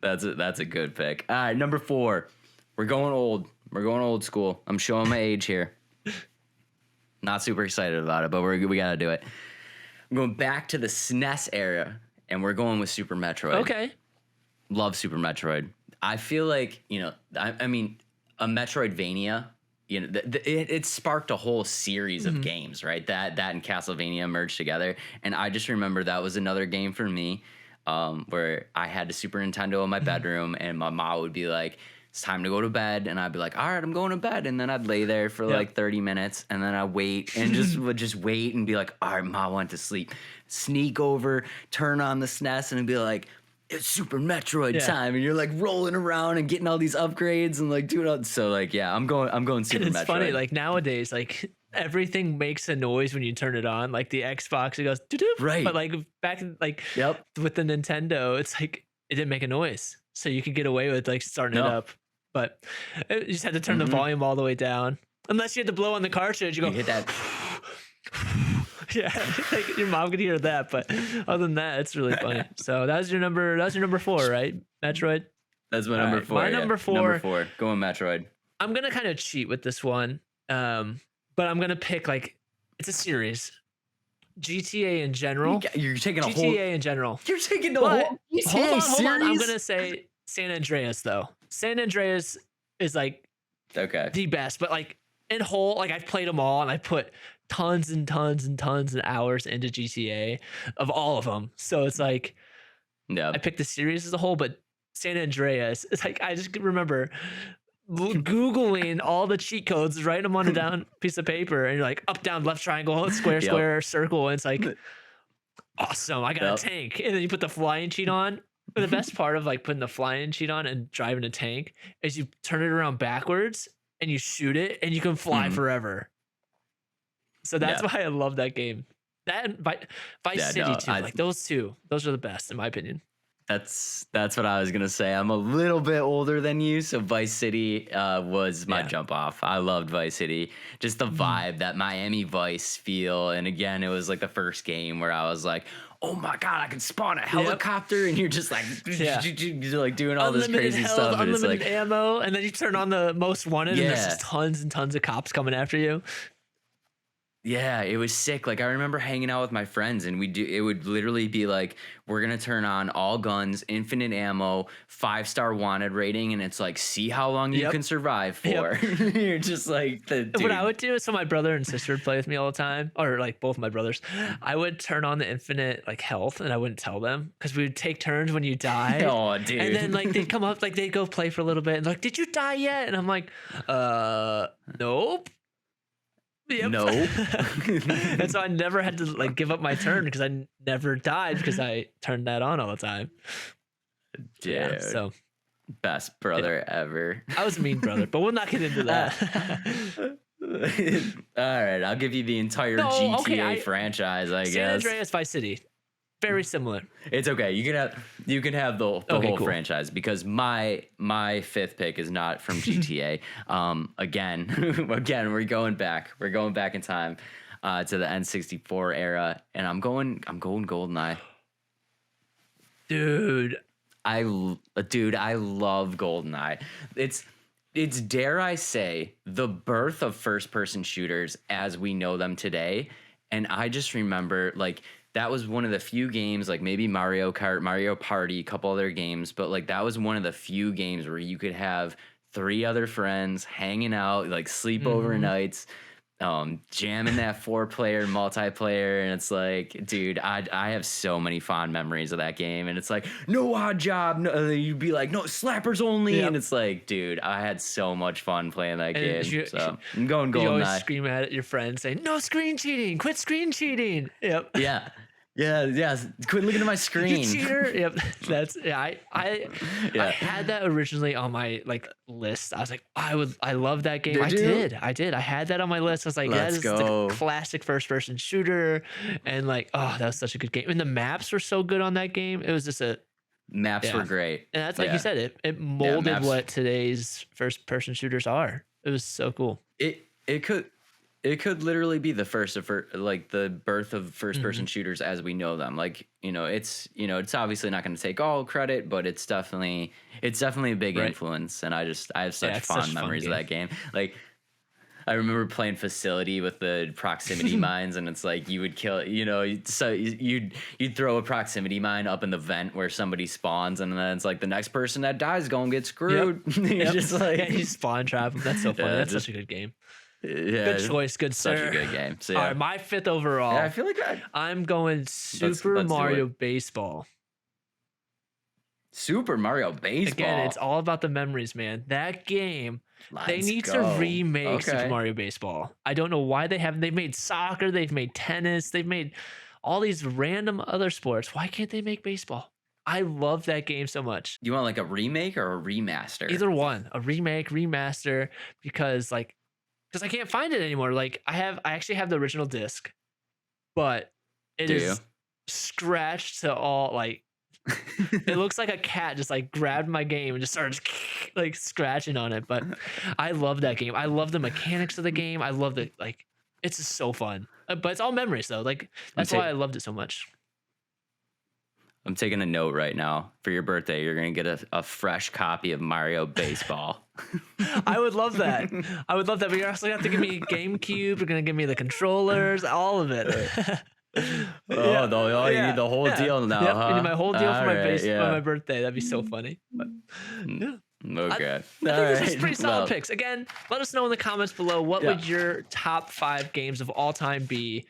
that's a good pick. All right, number 4. We're going old. We're going old school. I'm showing my age here. Not super excited about it, but we gotta do it. I'm going back to the SNES era, and we're going with Super Metroid. Okay. Love Super Metroid. I feel like, I mean, a Metroidvania, it sparked a whole series of games, right? That and Castlevania merged together. And I just remember that was another game for me where I had a Super Nintendo in my bedroom and my mom would be like, it's time to go to bed. And I'd be like, all right, I'm going to bed. And then I'd lay there for like 30 minutes and then I'd wait and just wait and be like, all right, Ma went to sleep. Sneak over, turn on the SNES and be like, it's Super Metroid time, and you're like rolling around and getting all these upgrades and like doing all. So like, yeah, I'm going Super Metroid. It's funny, like nowadays, like everything makes a noise when you turn it on. Like the Xbox, it goes doo-doo. Right. But like back like with the Nintendo, it's like it didn't make a noise, so you could get away with like starting it up. But you just had to turn the volume all the way down, unless you had to blow on the cartridge. You go hit that. Yeah, like your mom could hear that, but other than that, it's really funny. So that was your number 4, right? Metroid. That's my number 4. My number 4. Number 4. Going Metroid. I'm gonna kind of cheat with this one, but I'm gonna pick like it's a series. GTA in general. You're taking a GTA whole. in general. You're taking the whole GTA hold on. I'm series? gonna say San Andreas though. San Andreas is like the best, but like in whole, like I've played them all and I put tons and tons and tons of hours into GTA of all of them. So it's like, I picked the series as a whole, but San Andreas, it's like, I just remember Googling all the cheat codes, writing them on a down piece of paper, and you're like up, down, left triangle, square, circle. And it's like, awesome. I got a tank. And then you put the flying cheat on. But the best part of like putting the flying cheat on and driving a tank is you turn it around backwards and you shoot it and you can fly forever. So that's why I love that game. That and Vice City too. Like those two, those are the best in my opinion. That's what I was gonna say. I'm a little bit older than you, so Vice City was my jump off. I loved Vice City, just the vibe, that Miami Vice feel. And again, it was like the first game where I was like, oh my god, I can spawn a helicopter, and you're just like, you're like doing all this crazy stuff, and it's like ammo, and then you turn on the most wanted, and there's just tons and tons of cops coming after you. Yeah, it was sick. Like I remember hanging out with my friends and it would literally be like, we're going to turn on all guns, infinite ammo, 5-star wanted rating. And it's like, see how long you can survive for. You're just like, what I would do is, so my brother and sister would play with me all the time, or like both my brothers. I would turn on the infinite like health and I wouldn't tell them because we would take turns when you die. Oh, dude. And then like they'd come up, like they'd go play for a little bit and like, did you die yet? And I'm like, nope. Yep. No. And so I never had to like give up my turn because I never died because I turned that on all the time. Dude, yeah, so best brother ever. I was a mean brother, but we'll not get into that. All right, I'll give you the entire GTA franchise, I guess. San Andreas, Vice City. Very similar. It's okay. You can have the whole franchise, because my 5th pick is not from GTA. Again, we're going back. We're going back in time to the N64 era, and I'm going GoldenEye. Dude, I love GoldenEye. It's dare I say the birth of first-person shooters as we know them today, and I just remember like. That was one of the few games, like maybe Mario Kart, Mario Party, a couple other games, but like that was one of the few games where you could have 3 other friends hanging out, like sleepover nights, jamming that 4-player multiplayer. And it's like, dude, I have so many fond memories of that game. And it's like, no odd job. No, you'd be like, no, slappers only. Yep. And it's like, dude, I had so much fun playing that game. So I'm going GoldenEye. You always scream at your friends saying, no screen cheating, quit screen cheating. Yep. Yeah. Yeah. Quit looking at my screen. You cheater. Yep. I had that originally on my like list. I was like, I love that game. Did you? I did. I had that on my list. I was like, that Let's is go. the classic first person shooter. And like, oh, that was such a good game. And the maps were so good on that game. It was just Maps were great. and that's like you said, it molded maps. what today's first person shooters are. It was so cool. It could literally be the first of like the birth of first person shooters as we know them. Like, it's obviously not going to take all credit, but it's definitely a big influence. And I have such fond memories of that game. Like, I remember playing Facility with the proximity mines, and it's like you would kill, so you'd throw a proximity mine up in the vent where somebody spawns, and then it's like the next person that dies is gonna get screwed. Yep. Just like you spawn trap them. That's so funny. That's such a good game. Yeah, Good choice, good such sir. a good game. So, All right, my fifth overall. I feel like I'm going Super let's do Mario it. Baseball. Super Mario Baseball. Again, it's all about the memories, man. That game, they need to remake Super Mario Baseball. I don't know why they haven't. They've made soccer, they've made tennis, they've made all these random other sports. Why can't they make baseball? I love that game so much. You want like a remake or a remaster? Either one, a remake, remaster, because I can't find it anymore. Like I actually have the original disc, but it is scratched to all like. It looks like a cat just like grabbed my game and just started like scratching on it. But I love that game. I love the mechanics of the game. I love it's just so fun. But it's all memories though. Like that's why I loved it so much. I'm taking a note right now. For your birthday, you're gonna get a fresh copy of Mario Baseball. I would love that. But you're also gonna have to give me GameCube. You're gonna give me the controllers, all of it. You need the whole deal now. Yep, huh? you need my whole deal for my for my birthday. That'd be so funny. But, yeah. Okay. I think this is pretty solid picks. Again, let us know in the comments below what would your top 5 games of all time be.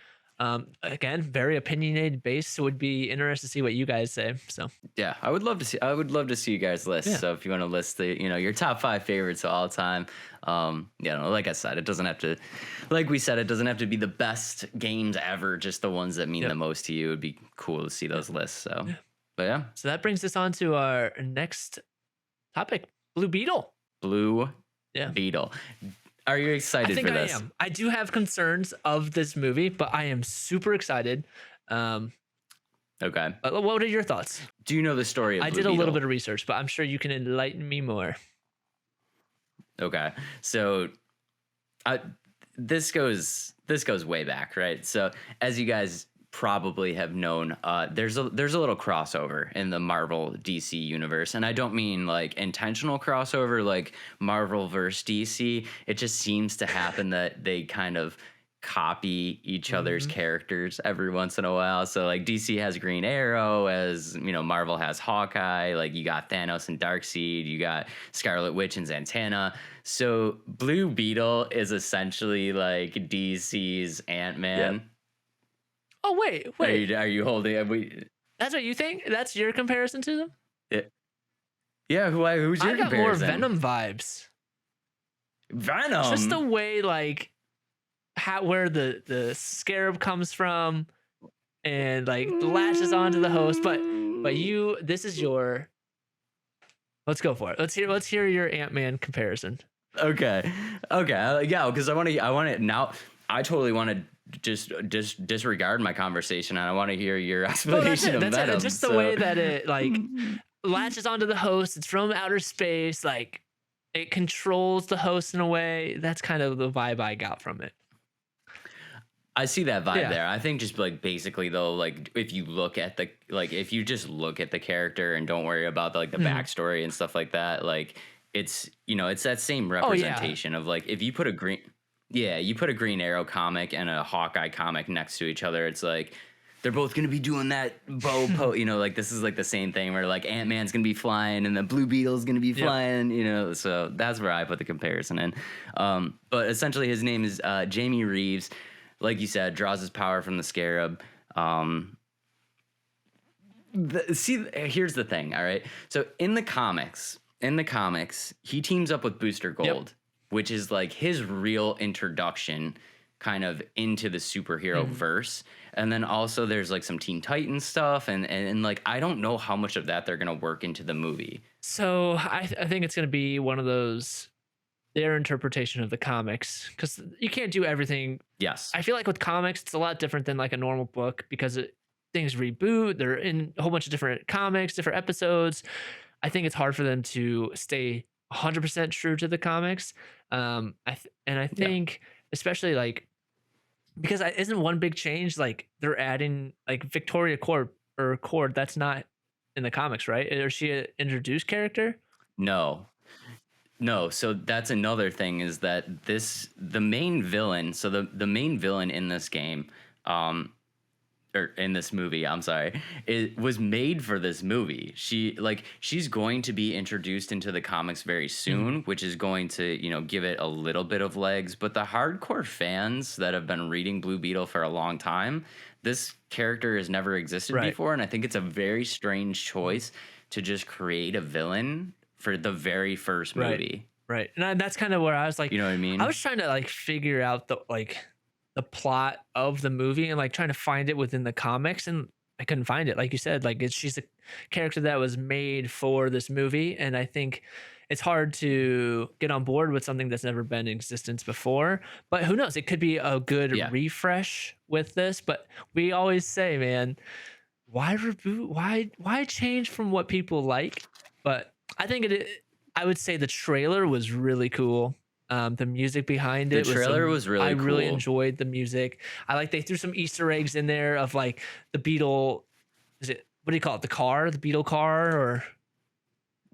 Again, very opinionated based, so would be interested to see what you guys say. So yeah, I would love to see you guys list. Yeah. So if you want to list your top 5 favorites of all time, like I said, it doesn't have to, like we said, it doesn't have to be the best games ever, just the ones that mean the most to you. It'd be cool to see those lists. So, but yeah. So that brings us on to our next topic, Blue Beetle. Blue Beetle. Are you excited for this? I am. I do have concerns of this movie, but I am super excited. Okay. What are your thoughts? Do you know the story of I Blue did a Beetle? little bit of research, but I'm sure you can enlighten me more. Okay. So this goes way back, right? So as you guys probably have known, there's a little crossover in the Marvel DC universe, and I don't mean like intentional crossover like Marvel versus DC. It just seems to happen that they kind of copy each other's characters every once in a while. So like DC has Green Arrow, as Marvel has Hawkeye. Like you got Thanos and Darkseid, you got Scarlet Witch and Zatanna. So Blue Beetle is essentially like DC's Ant-Man. Yep. Oh wait! Are you holding? That's what you think? That's your comparison to them? Yeah. Who's your I got comparison? more Venom vibes. Venom. Just the way like where the scarab comes from, and like latches onto the host. But this is your. Let's go for it. Let's hear your Ant-Man comparison. Okay. Yeah, because I want to now. I totally want to just disregard my conversation, and I want to hear your explanation of Venom. Just the way that it like latches onto the host. It's from outer space. Like it controls the host in a way. That's kind of the vibe I got from it. I see that vibe there. I think just like basically though, like if you just look at the character and don't worry about the backstory and stuff like that, like it's that same representation of like if you put a Green Arrow comic and a Hawkeye comic next to each other, it's like they're both gonna be doing that like this is like the same thing where like Ant-Man's gonna be flying and the Blue Beetle's gonna be flying, so that's where I put the comparison in. But essentially his name is Jamie Reeves. Like you said, draws his power from the Scarab. Here's the thing, all right? So in the comics, he teams up with Booster Gold, which is like his real introduction kind of into the superhero verse. And then also there's like some Teen Titans stuff, and like I don't know how much of that they're gonna work into the movie. So I think it's going to be one of those, their interpretation of the comics, because you can't do everything. Yes. I feel like with comics, it's a lot different than like a normal book because things reboot. They're in a whole bunch of different comics, different episodes. I think it's hard for them to stay 100% true to the comics. I think especially like, because isn't one big change like they're adding like Victoria Cord, that's not in the comics, right? Is she an introduced character? No. So that's another thing, is that the main villain, so the main villain in this game, or in this movie, I'm sorry, it was made for this movie. She's going to be introduced into the comics very soon, which is going to, give it a little bit of legs. But the hardcore fans that have been reading Blue Beetle for a long time, this character has never existed before. And I think it's a very strange choice to just create a villain for the very first movie. Right. And that's kind of where I was like, you know what I mean? I was trying to like figure out the plot of the movie and like trying to find it within the comics, and I couldn't find it. Like you said, like she's a character that was made for this movie, and I think it's hard to get on board with something that's never been in existence before. But who knows? It could be a good refresh with this. But we always say, man, why reboot? Why change from what people like? But I think I would say the trailer was really cool. The music behind it. The trailer was really cool. I really enjoyed the music. I like they threw some Easter eggs in there of like the Beetle. What do you call it? The Beetle car, or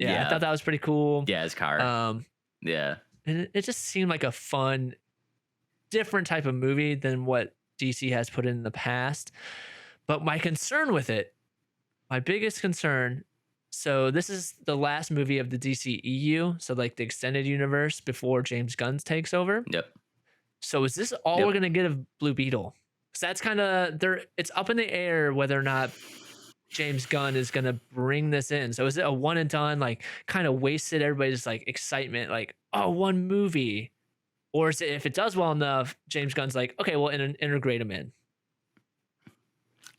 I thought that was pretty cool. Yeah, his car. Yeah. And it just seemed like a fun, different type of movie than what DC has put in the past. But my concern with it, my biggest concern, so this is the last movie of the DCEU, so like the extended universe before James Gunn takes over. Yep. So is this all we're gonna get of Blue Beetle? Because that's kind of it's up in the air whether or not James Gunn is gonna bring this in. So is it a one and done, like kind of wasted everybody's like excitement, like one movie, or is it, if it does well enough, James Gunn's like, okay, we'll integrate him in?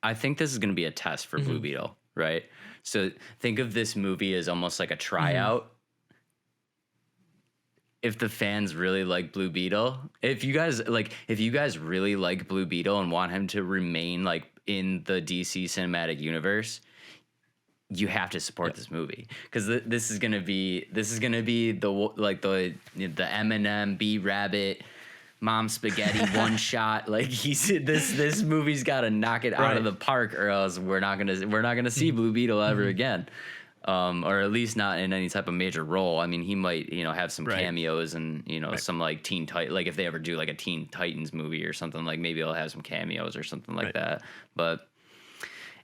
I think this is gonna be a test for Blue Beetle, right? So think of this movie as almost like a tryout. If the fans really like Blue Beetle, if you guys really like Blue Beetle and want him to remain like in the DC cinematic universe, you have to support this movie, because this is gonna be the Eminem B Rabbit Mom Spaghetti one shot. Like this movie's got to knock it out of the park, or else we're not gonna see Blue Beetle ever again, or at least not in any type of major role. I mean, he might have some cameos and some like like if they ever do like a Teen Titans movie or something, like maybe he'll have some cameos or something like that. But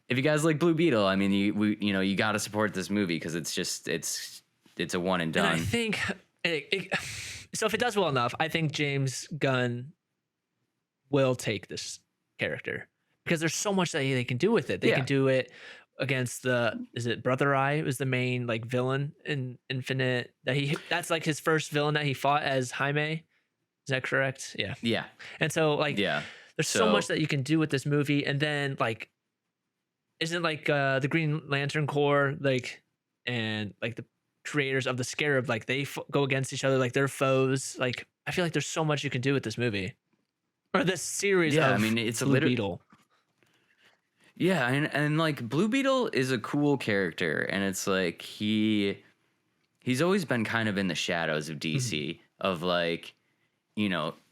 if you guys like Blue Beetle, I mean, you got to support this movie, because it's a one and done. And I think so if it does well enough, I think James Gunn will take this character, because there's so much that they can do with it. They can do it against is it Brother Eye was the main like villain in Infinite, that's like his first villain that he fought as Jaime. Is that correct? Yeah. Yeah. And so like there's so much that you can do with this movie. And then like, isn't like the Green Lantern Corps like, and like the creators of the Scarab, like they go against each other, like they're foes. Like I feel like there's so much you can do with this movie or this series. I mean, it's Blue Beetle. Yeah, and like Blue Beetle is a cool character, and it's like he's always been kind of in the shadows of DC, of like,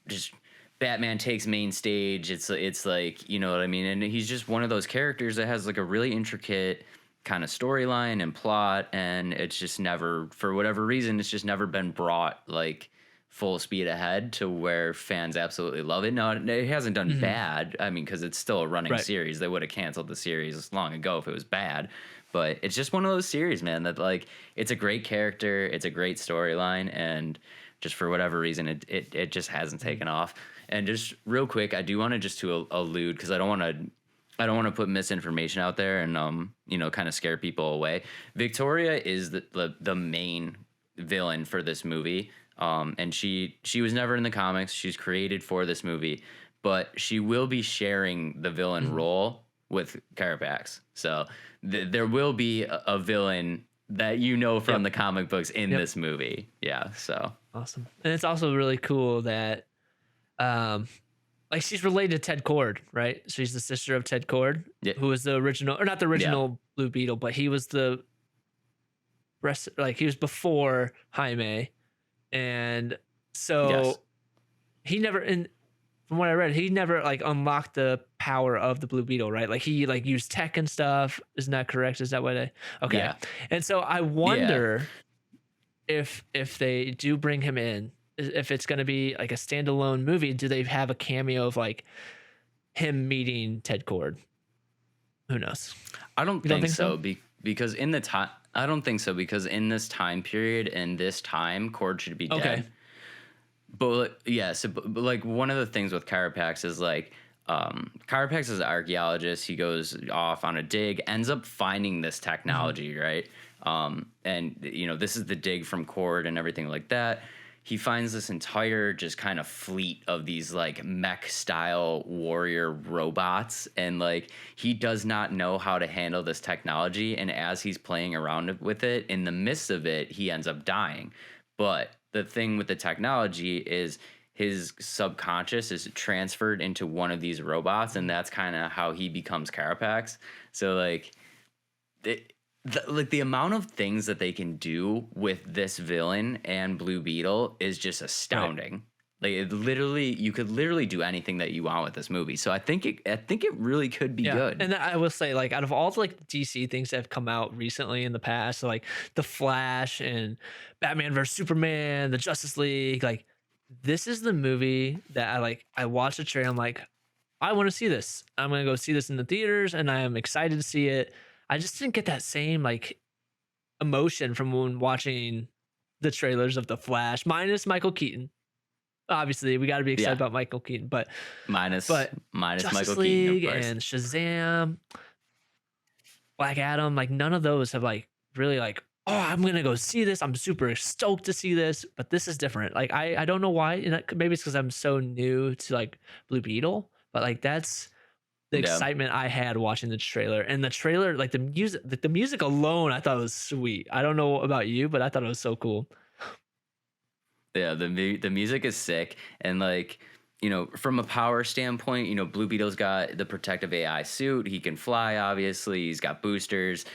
just Batman takes main stage. It's like, you know what I mean? And he's just one of those characters that has like a really intricate kind of storyline and plot, and it's just never, for whatever reason, it's just never been brought like full speed ahead to where fans absolutely love it. No, it hasn't done bad. I mean, because it's still a running series. They would have canceled the series long ago if it was bad. But it's just one of those series, man, that like it's a great character, it's a great storyline, and just for whatever reason, it just hasn't taken off. And just real quick, I do want to just to allude, because I don't want to put misinformation out there and kind of scare people away. Victoria is the main villain for this movie, and she was never in the comics. She's created for this movie, but she will be sharing the villain role with Carapax. So there will be a villain that from the comic books in this movie. Yeah, so awesome. And it's also really cool that like she's related to Ted Kord, right? She's the sister of Ted Kord, who was the original, or not the original Blue Beetle, but he was the rest, like he was before Jaime. And so he never, and from what I read, he never like unlocked the power of the Blue Beetle, right? Like he like used tech and stuff. Isn't that correct? Is that what okay. Yeah. And so I wonder if they do bring him in, if it's going to be like a standalone movie, do they have a cameo of like him meeting Ted Kord? Who knows? I don't think so. Because in the time, I don't think so, because in this time period and this time, Kord should be dead. But but like one of the things with Carapax is like, Carapax is an archaeologist. He goes off on a dig, ends up finding this technology, right? And this is the dig from Kord and everything like that. He finds this entire just kind of fleet of these like mech style warrior robots, and like he does not know how to handle this technology. And as he's playing around with it, in the midst of it, he ends up dying. But the thing with the technology is his subconscious is transferred into one of these robots, and that's kind of how he becomes Carapax. So like the amount of things that they can do with this villain and Blue Beetle is just astounding. Right. Like you could literally do anything that you want with this movie. So I think it really could be good. And I will say, like, out of all the like DC things that have come out recently in the past, so, like the Flash and Batman vs Superman, the Justice League, like this is the movie that I watched the trailer. I'm like, I want to see this. I'm gonna go see this in the theaters, and I am excited to see it. I just didn't get that same like emotion from when watching the trailers of the Flash, minus Michael Keaton. Obviously, we got to be excited about Michael Keaton, but minus Justice Michael League Keaton, of course. and Shazam, Black Adam, like none of those have like really like, oh, I'm gonna go see this. I'm super stoked to see this, but this is different. Like I don't know why. Maybe it's because I'm so new to like Blue Beetle, but like that's the excitement I had watching the trailer. And the trailer, like the music alone, I thought was sweet. I don't know about you, but I thought it was so cool. Yeah, the music is sick, and like from a power standpoint, Blue Beetle's got the protective AI suit. He can fly, obviously. He's got boosters.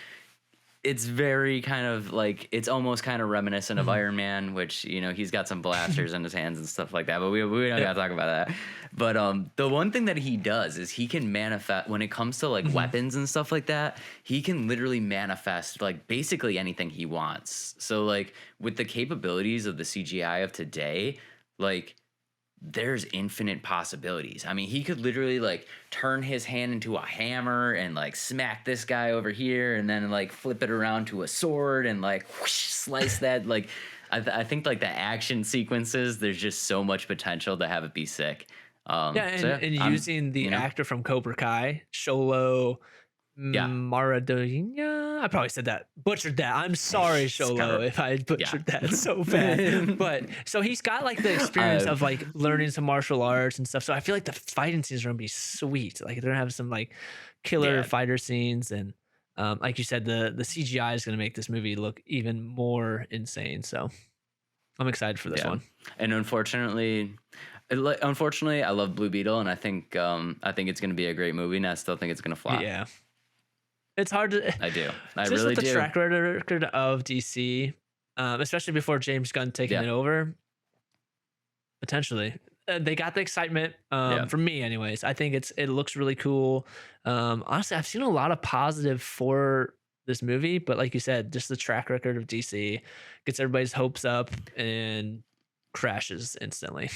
It's very kind of like, it's almost kind of reminiscent of Iron Man, which he's got some blasters in his hands and stuff like that. But we don't gotta talk about that. But the one thing that he does is he can manifest when it comes to like weapons and stuff like that. He can literally manifest like basically anything he wants. So like with the capabilities of the CGI of today, like there's infinite possibilities. I mean, he could literally like turn his hand into a hammer and like smack this guy over here, and then like flip it around to a sword and like whoosh, slice that. Like I think like the action sequences, there's just so much potential to have it be sick. And using the actor from Cobra Kai, Sholo Maradona. I probably butchered that. I'm sorry, Sholo, if I butchered that so bad. But so he's got like the experience of like learning some martial arts and stuff. So I feel like the fighting scenes are gonna be sweet. Like they're gonna have some like killer fighter scenes, and like you said, the CGI is gonna make this movie look even more insane. So I'm excited for this one. And unfortunately, I love Blue Beetle, and I think it's gonna be a great movie, and I still think it's gonna flop. Yeah. It's hard to. I do. I just really with the do. track record of DC, especially before James Gunn taking it over. Potentially, they got the excitement. For me, anyways, I think it looks really cool. Honestly, I've seen a lot of positive for this movie, but like you said, just the track record of DC gets everybody's hopes up and crashes instantly.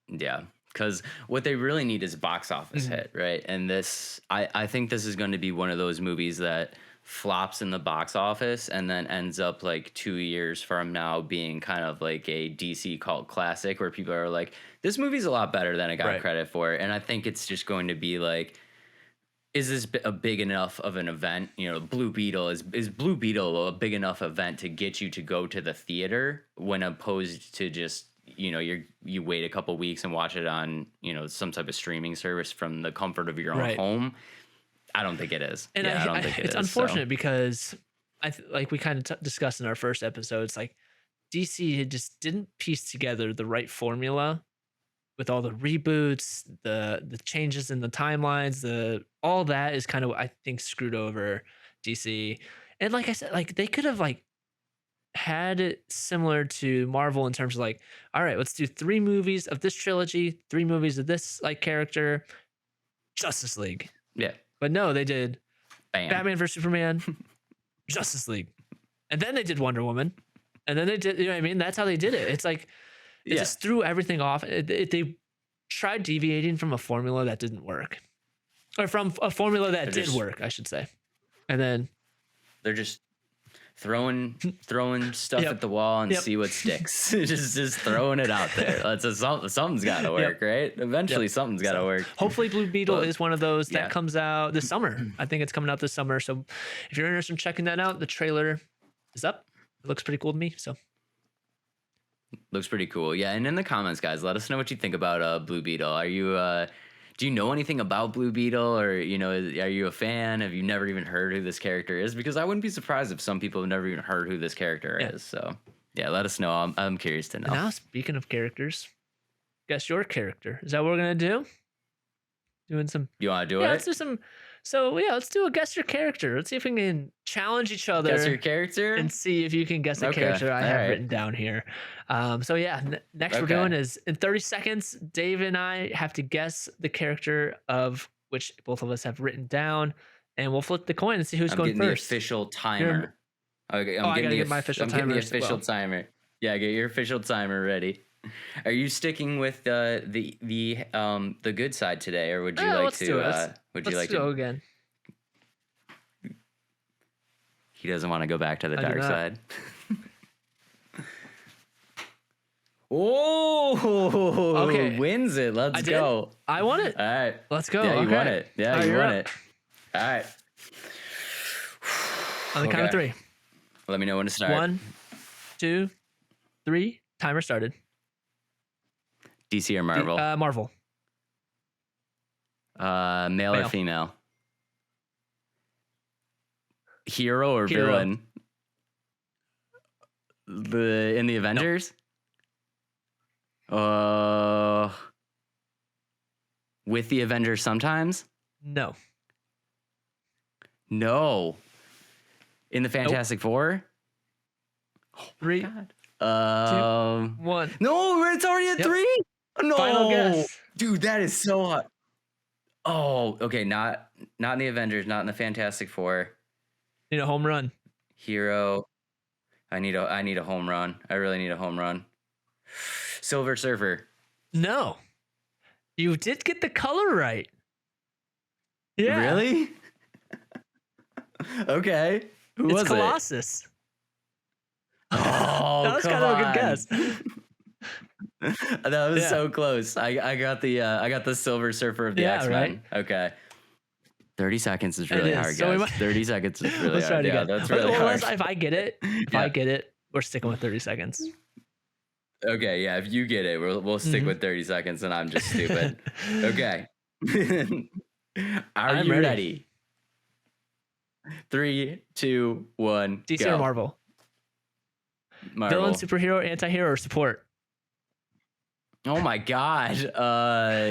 Yeah. Because what they really need is a box office hit, right? And this, I think this is going to be one of those movies that flops in the box office and then ends up like 2 years from now being kind of like a DC cult classic where people are like, this movie's a lot better than it got credit for. And I think it's just going to be like, is this a big enough of an event? Blue Beetle, is Blue Beetle a big enough event to get you to go to the theater when opposed to just you wait a couple weeks and watch it on, some type of streaming service from the comfort of your own home. I don't think it is. And I don't think it's unfortunate because like we kind of discussed in our first episode, it's like DC just didn't piece together the right formula with all the reboots, the changes in the timelines, all that is kind of, I think, screwed over DC. And like I said, like they could have like had it similar to Marvel in terms of like, all right, let's do 3 movies of this trilogy, 3 movies of this like character, Justice League. Yeah. But no, they did Bam. Batman vs Superman, Justice League, and then they did Wonder Woman, and then they did, you know what I mean? That's how they did it. It's like it just threw everything off. They tried deviating from a formula that didn't work, or from a formula that did work, I should say, and then they're just throwing stuff at the wall and see what sticks. just throwing it out there. Something's got to work, right? Eventually, something's got to work. Hopefully, Blue Beetle is one of those that comes out this summer. I think it's coming out this summer. So if you're interested in checking that out, the trailer is up. It looks pretty cool to me. So looks pretty cool. Yeah, and in the comments, guys, let us know what you think about Blue Beetle. Are you do you know anything about Blue Beetle, or are you a fan? Have you never even heard who this character is? Because I wouldn't be surprised if some people have never even heard who this character is. So yeah, let us know. I'm curious to know. And now, speaking of characters, guess your character. Is that what we're gonna do? Doing some. You want to do it? Let's do some. So let's do a guess your character. Let's see if we can challenge each other. Guess your character and see if you can guess a character I have written down here. Next we're doing is in 30 seconds, Dave and I have to guess the character of which both of us have written down, and we'll flip the coin and see who's going first. I'm getting the official timer. Okay, I'm getting my official timer. I'm getting the official timer. Yeah, get your official timer ready. Are you sticking with the good side today, or would you like to? Let's go again. He doesn't want to go back to the dark side. Oh, okay. Wins it. Let's go. I won it. All right. Let's go. Yeah, you won it. Yeah, you won it. All right. On the count of 3. Let me know when to start. 1, 2, 3. Timer started. DC or Marvel? Marvel. Male or female? Hero or villain? In the Avengers? With the Avengers sometimes? No. In the Fantastic Four? 3, 2, 1. No, it's already at 3. No. Final guess. Dude, that is so hot. Oh, okay. Not in the Avengers, not in the Fantastic Four. Need a home run. Hero. I need a home run. I really need a home run. Silver Surfer. No. You did get the color right. Yeah. Really? Okay. Who was Colossus. Oh, that was kind of a good guess. That was so close. I got the Silver Surfer of the X-Men. Right? Okay. 30 seconds is really hard, guys. 30 seconds is really hard. Yeah, that's really hard. If I get it, we're sticking with 30 seconds. Okay, yeah. If you get it, we'll stick with 30 seconds, and I'm just stupid. Okay. Are you ready? 3, 2, 1. DC go. or Marvel? Villain, superhero, anti-hero, or support? Oh my God.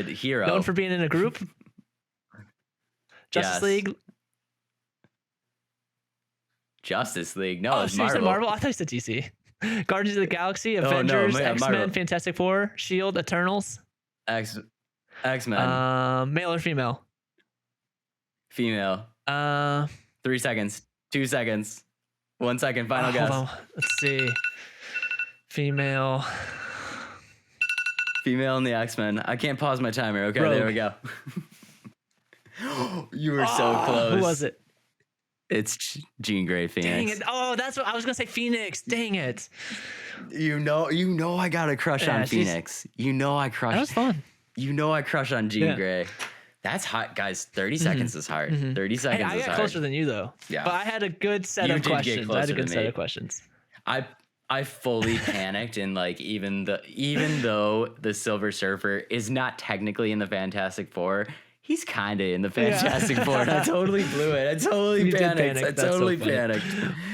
Hero. Known for being in a group? Justice League? Justice League. No, it's Marvel. Marvel. I thought you said DC. Guardians of the Galaxy, Avengers, X-Men, Fantastic Four, Shield, Eternals. X-Men. Male or female? Female. 3 seconds. 2 seconds. 1 second. Final guess. Hold on. Let's see. Female. Female in the X-Men. I can't pause my timer. Okay, Rogue. There we go. You were so close. Who was it? It's Jean Grey Phoenix. Dang it. Oh, that's what I was going to say. Phoenix. Dang it. You know I got a crush on Phoenix. You know I crush. That was fun. You know I crush on Jean Grey. That's hot, guys. 30 seconds is hard. 30 seconds is hard. I got closer than you, though. Yeah. But I had a good set of questions. I had a good set of questions. I fully panicked, and like even though the Silver Surfer is not technically in the Fantastic Four, he's kind of in the Fantastic Four. And I totally blew it. I totally You did panicked. panic. I That's totally so funny. panicked.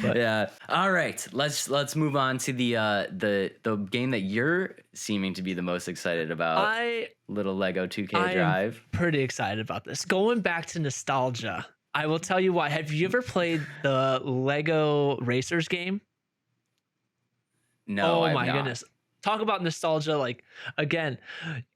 But- Yeah. All right. Let's move on to the game that you're seeming to be the most excited about. Little Lego 2K I Drive. am pretty excited about this. Going back to nostalgia, I will tell you why. Have you ever played the Lego Racers game? No, Oh I've my not. goodness. Talk about nostalgia. Like, again,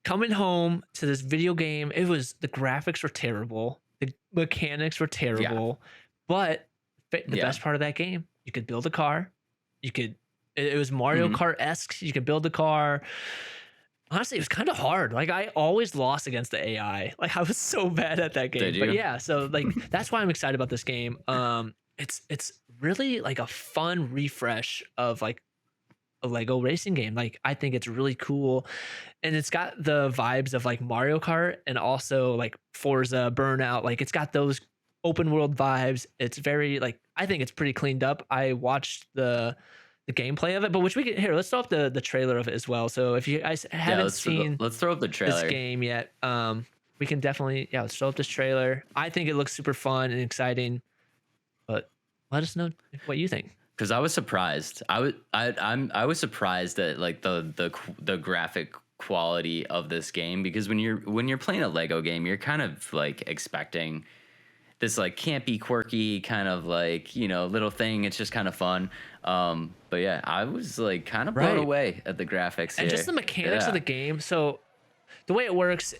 coming home to this video game, the graphics were terrible. The mechanics were terrible. But the best part of that game, you could build a car. It was Mario Kart-esque. You could build a car. Honestly, it was kind of hard. Like, I always lost against the AI. Like, I was so bad at that game. Did But you? yeah, so like that's why I'm excited about this game. It's really like a fun refresh of like a Lego racing game. Like, I think it's really cool, and it's got the vibes of like Mario Kart and also like Forza, Burnout. Like, it's got those open world vibes. It's very like, I think it's pretty cleaned up. I watched the gameplay of it, but which we can here. Let's throw up the trailer of it as well. So if you guys haven't seen let's throw up the trailer. this game yet, we can definitely let's throw up this trailer. I think it looks super fun and exciting, but let us know what you think. Because I was surprised. I was surprised at like the graphic quality of this game, because when you're playing a Lego game, you're kind of like expecting this like campy, quirky kind of like, little thing. It's just kind of fun. But yeah, I was like kind of blown away at the graphics And here. just the mechanics of the game. So the way it works,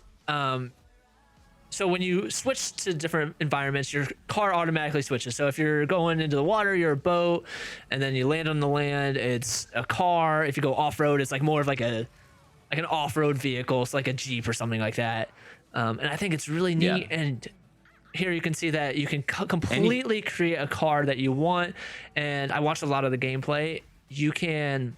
so when you switch to different environments, your car automatically switches. So if you're going into the water, you're a boat, and then you land on the land, it's a car. If you go off-road, it's like more of like an off-road vehicle. It's like a Jeep or something like that. And I think it's really neat. Yeah. And here you can see that you can completely create a car that you want. And I watched a lot of the gameplay. You can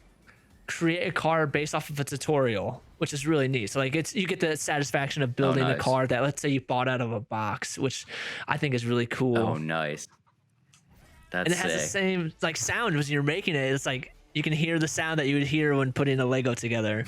create a car based off of a tutorial, which is really neat. So like you get the satisfaction of building a car that, let's say, you bought out of a box, which I think is really cool. Oh, nice. That's And it has the same like sound as you're making it. It's like you can hear the sound that you would hear when putting a Lego together.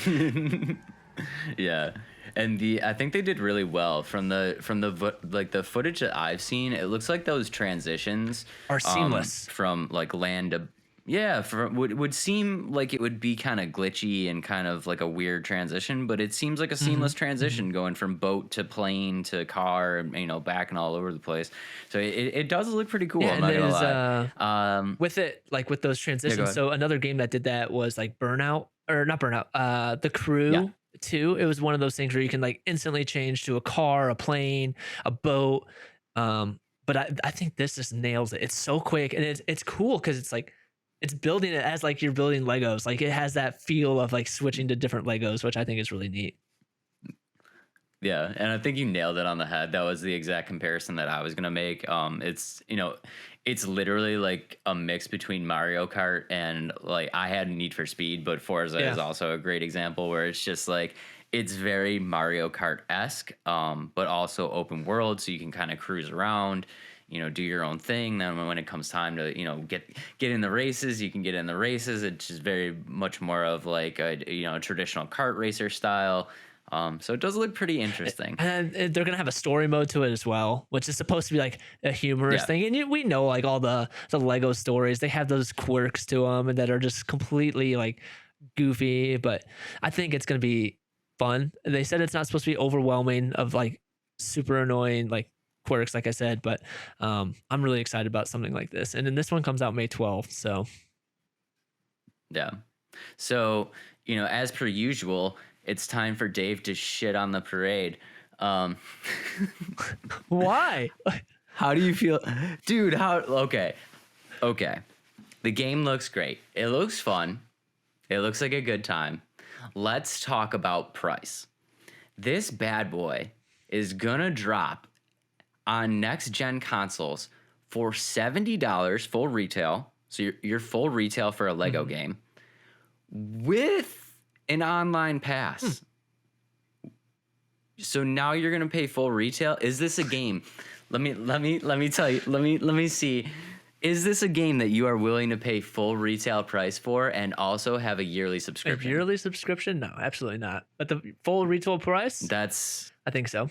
Yeah. And I think they did really well from the like the footage that I've seen. It looks like those transitions Are seamless. from like land to would seem like it would be kind of glitchy and kind of like a weird transition, but it seems like a seamless transition going from boat to plane to car, and back and all over the place. So it does look pretty cool. Yeah, I'm and not gonna lie. with it, like with those transitions. ahead. So another game that did that was like Burnout, or not Burnout, The Crew 2. It was one of those things where you can like instantly change to a car, a plane, a boat. But I think this just nails it. It's so quick, and it's cool because it's like it's building it as like you're building Legos. Like, it has that feel of like switching to different Legos, which I think is really neat. Yeah, and I think you nailed it on the head. That was the exact comparison that I was gonna make. It's literally like a mix between Mario Kart and like I had Need for Speed, but Forza is also a great example where it's just like it's very Mario Kart-esque, but also open world, so you can kind of cruise around, do your own thing. Then when it comes time to, get in the races, you can get in the races. It's just very much more of like a traditional kart racer style. So it does look pretty interesting. And they're gonna have a story mode to it as well, which is supposed to be like a humorous thing. And we know like all the Lego stories, they have those quirks to them and that are just completely like goofy. But I think it's gonna be fun. They said it's not supposed to be overwhelming of like super annoying like quirks, like I said. But I'm really excited about something like this. And then this one comes out May 12th. So yeah. So as per usual, it's time for Dave to shit on the parade. why? How do you feel? Dude, okay. The game looks great. It looks fun. It looks like a good time. Let's talk about price. This bad boy is gonna drop on next gen consoles for $70 full retail. So your full retail for a Lego game with an online pass. So now you're gonna pay full retail. Is this a game? Let me tell you. Let me see. Is this a game that you are willing to pay full retail price for and also have a yearly A subscription? yearly subscription? No, absolutely not. But the full retail price? That's I think so.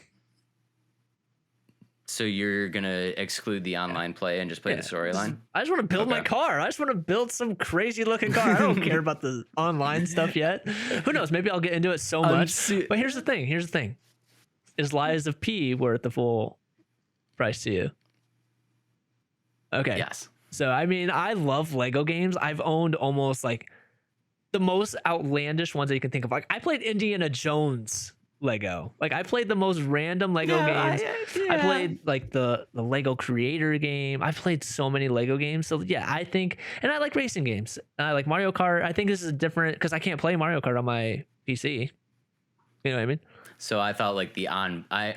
so you're gonna exclude the online play and just play the storyline? I just want to build my Okay. car. I just want to build some crazy looking car. I don't care about the online stuff yet. Who knows? Maybe I'll get into it so much. But here's the thing. Is Lies of P worth the full price to you? Okay. Yes. So, I mean, I love Lego games. I've owned almost like the most outlandish ones that you can think of. Like, I played Indiana Jones Lego. Like, I played the most random Lego games. I played like the Lego Creator game. I've played so many Lego games. So, yeah, I think, and I like racing games. I like Mario Kart. I think this is different because I can't play Mario Kart on my PC. You know what I mean? So I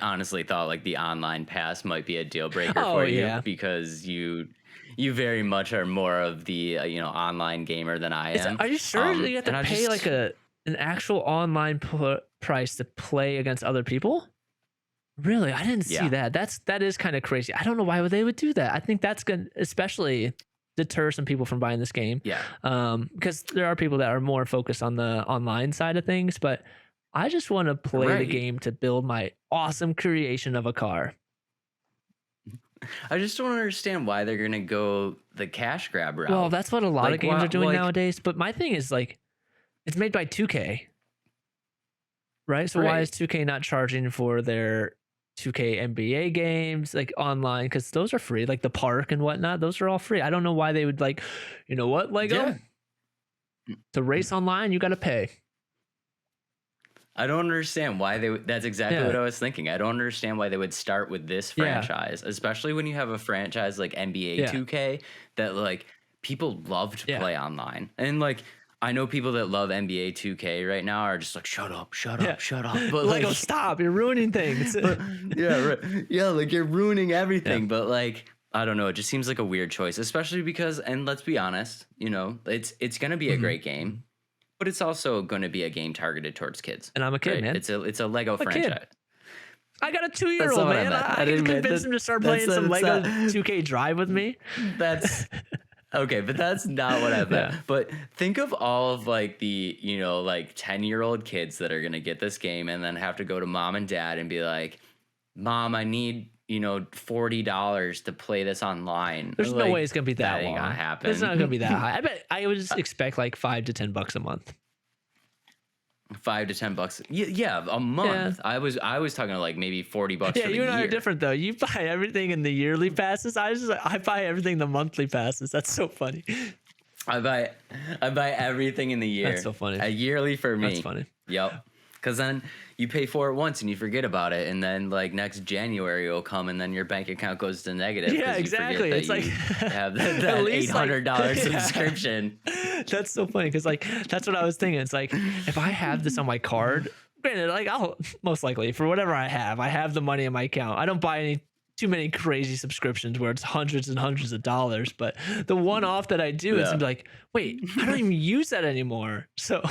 honestly thought like the online pass might be a deal breaker Oh, for you yeah. because you very much are more of the online gamer than I am. Are you sure you have to and I pay just- like an actual online price to play against other people? Really? I didn't see Yeah. that. That is kind of crazy. I don't know why they would do that. I think that's going to especially deter some people from buying this game. Yeah. Because there are people that are more focused on the online side of things, but I just want to play the Right. game to build my awesome creation of a car. I just don't understand why they're gonna go the cash grab route. Well, that's what a lot of Like, games why- are doing like- nowadays. But my thing is like, it's made by 2K, right? So why Right. is 2K not charging for their 2K NBA games like online? Because those are free, like the park and whatnot. Those are all free. I don't know why they would like, you know what, Lego? Yeah. To race online, you got to pay. I don't understand why they. That's exactly Yeah. what I was thinking. I don't understand why they would start with this Yeah. franchise, especially when you have a franchise like NBA Yeah. 2K that like people love to Yeah. play online, and like I know people that love NBA 2K right now are just like shut up, shut up, Yeah. shut up. But Lego, like, stop! You're ruining things. yeah, right. Yeah, like you're ruining everything. But like, I don't know. It just seems like a weird choice, especially because, and let's be honest, it's gonna be a great game, but it's also going to be a game targeted towards kids. And I'm a kid, right? man. It's a Lego I'm a kid. franchise. I got a That's 2-year-old, not what I man. meant. I I didn't can mean convince that- him to start that's playing some not- Lego that's 2K Drive with me. That's okay, but that's not what I meant. Yeah. But think of all of like the like 10-year-old kids that are gonna get this game and then have to go to mom and dad and be like, "Mom, I need $40 to play this online." There's no Like, way it's gonna be that ain't long. gonna happen. It's not gonna be that high. I bet I would just expect like $5 to $10 a month. $5 to $10. Yeah, a month. I was talking like maybe $40 Yeah, for the you and I year. are different though. You buy everything in the yearly passes. I buy everything the monthly passes. That's so funny. I buy everything in the year. That's so funny. A yearly for me. That's funny. Yep. Because then you pay for it once and you forget about it, and then like next January will come, and then your bank account goes to negative. 'cause Yeah, you exactly. forget It's that like you have at that least, like- $800 Yeah. subscription. That's so funny because like that's what I was thinking. It's like if I have this on my card, granted, like I'll most likely for whatever I have the money in my account. I don't buy too many crazy subscriptions where it's hundreds and hundreds of dollars. But the one off that I do, it's Yeah. gonna be like, wait, I don't even use that anymore. So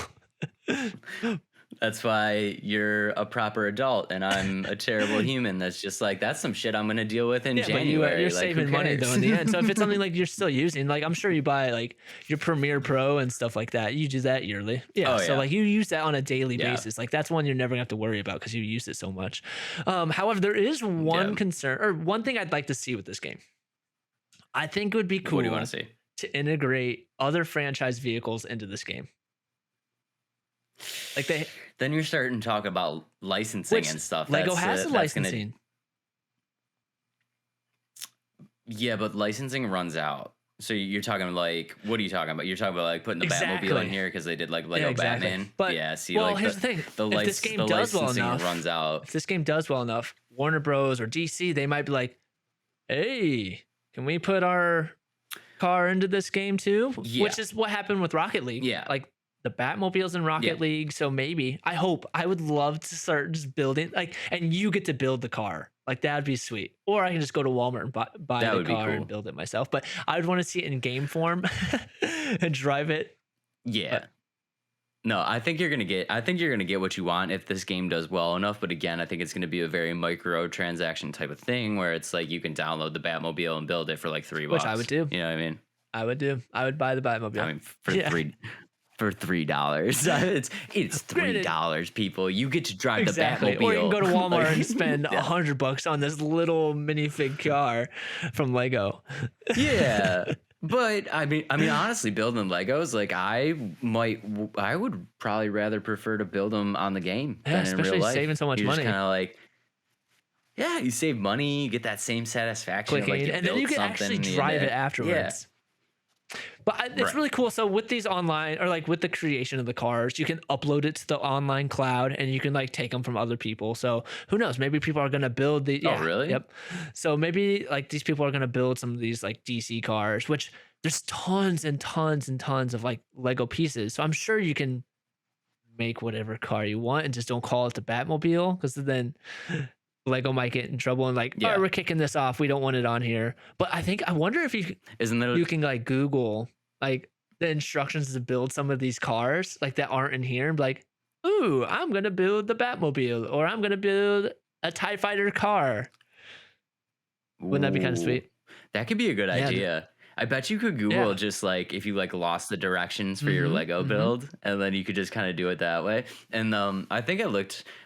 That's why you're a proper adult and I'm a terrible human. That's just like, that's some shit I'm gonna deal with in yeah, but January. you're Like, saving who money though cares? in the end. So if it's something like you're still using, like I'm sure you buy like your Premiere Pro and stuff like that. You do that yearly. Yeah. Oh, So yeah. like you use that on a daily Yeah. basis. Like that's one you're never gonna have to worry about because you use it so much. However, there is one Yeah. concern or one thing I'd like to see with this game. I think it would be cool What do you want to see? to integrate other franchise vehicles into this game. Like Then you're starting to talk about licensing which and stuff. Lego has the that's gonna- licensing. Yeah, but licensing runs out. So you're talking like, what are you talking about? You're talking about like putting the Batmobile Exactly. in here because they did like Lego exactly. Batman. But yeah, see, well, like here's the thing. If this game does well licensing enough, runs out. if this game does well enough, Warner Bros. Or DC, they might be like, hey, can we put our car into this game too? Yeah. Which is what happened with Rocket League. Yeah. Like the Batmobile's in Rocket Yeah. League. So maybe, I would love to start just building like, and you get to build the car. Like that'd be sweet. Or I can just go to Walmart and buy That the would be car cool. and build it myself. But I would want to see it in game form and drive it. Yeah. No, I think you're gonna get what you want if this game does well enough. But again, I think it's gonna be a very microtransaction type of thing where it's like you can download the Batmobile and build it for like $3. Which I would do. You know what I mean? I would do. I would buy the Batmobile. I mean, for $3. It's $3, people. You get to drive the Batmobile. Or you can go to Walmart and spend $100 on this little minifig car from Lego. Yeah. But I mean, honestly, building Legos, like I would probably rather prefer to build them on the game than in real life. Saving so much money. Kind of like, yeah, you save money, you get that same satisfaction. Clicking, like and then you can actually drive it afterwards. Yeah. But it's really cool. So with these online, or like with the creation of the cars, you can upload it to the online cloud and you can like take them from other people. So who knows? Maybe people are going to build the. Oh, really? Yep. So maybe like these people are going to build some of these like DC cars, which there's tons and tons and tons of like Lego pieces. So I'm sure you can make whatever car you want and just don't call it the Batmobile, because then Lego might get in trouble and like, oh, we're kicking this off. We don't want it on here. But I wonder if you can like Google like the instructions to build some of these cars like that aren't in here and be like, ooh, I'm going to build the Batmobile, or I'm going to build a TIE fighter car. Wouldn't that be kind of sweet? That could be a good idea. I bet you could Google just like if you like lost the directions for your Lego build, and then you could just kind of do it that way. And I think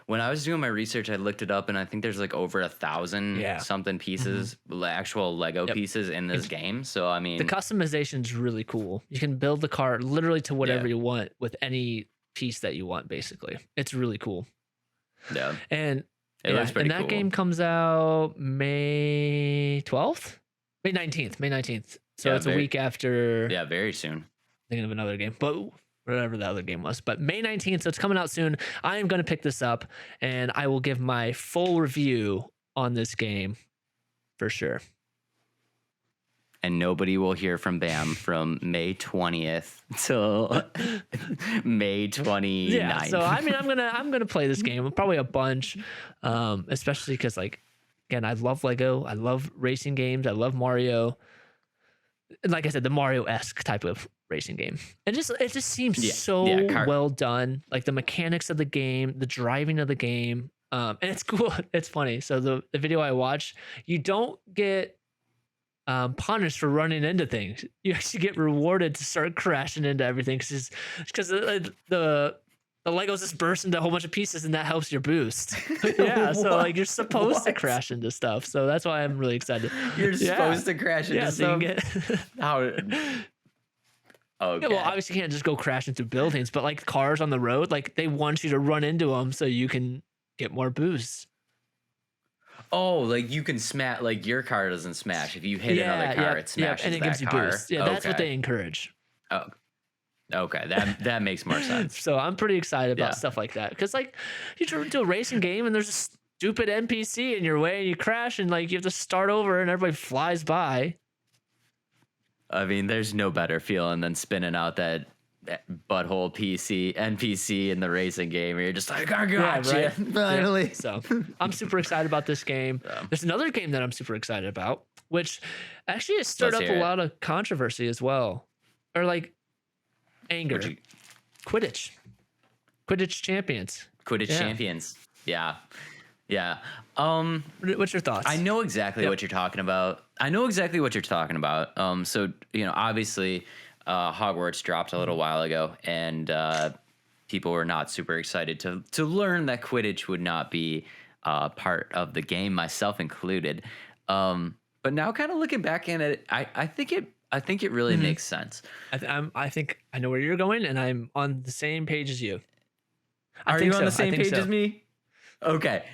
when I was doing my research, I looked it up, and I think there's like over 1,000 something pieces, actual Lego pieces in this game. So I mean, the customization is really cool. You can build the car literally to whatever you want with any piece that you want. Basically, it's really cool. Yeah, and it looks pretty cool. And that cool. game comes out May 12th, May 19th. So it's a week after. Yeah, very soon. Thinking of another game, but whatever the other game was. But May 19th, so it's coming out soon. I am going to pick this up, and I will give my full review on this game for sure. And nobody will hear from Bam from May 20th till May 29th. Yeah, so I mean, I'm gonna play this game probably a bunch, especially because like, again, I love Lego, I love racing games, I love Mario. And like I said, the Mario-esque type of racing game. It just seems so well done. Like the mechanics of the game, the driving of the game. And it's cool. It's funny. So the video I watched, you don't get punished for running into things. You actually get rewarded to start crashing into everything because the Legos just burst into a whole bunch of pieces, and that helps your boost. Yeah, so like you're supposed to crash into stuff. So that's why I'm really excited. You're supposed to crash into stuff? How? Okay. Yeah, well, obviously you can't just go crashing through buildings, but like cars on the road, like they want you to run into them so you can get more boosts. Oh, like you can smash, like your car doesn't smash. If you hit another car, it smashes and it gives you boosts. Yeah, that's what they encourage. Oh. Okay, that makes more sense. So I'm pretty excited about stuff like that, because like you do a racing game and there's a stupid NPC in your way and you crash and like you have to start over and everybody flies by. I mean, there's no better feeling than spinning out that butthole NPC in the racing game where you're just like, I got you, finally. Yeah. So I'm super excited about this game. There's another game that I'm super excited about, which actually has stirred up a lot of controversy as well, or like anger. Quidditch Champions. Champions. Yeah. What's your thoughts? I know exactly what you're talking about. So, obviously Hogwarts dropped a little while ago, and people were not super excited to learn that Quidditch would not be part of the game, myself included. But now kind of looking back at it, I think it really makes sense. I think I know where you're going, and I'm on the same page as you. Are you on the same page as me? Okay.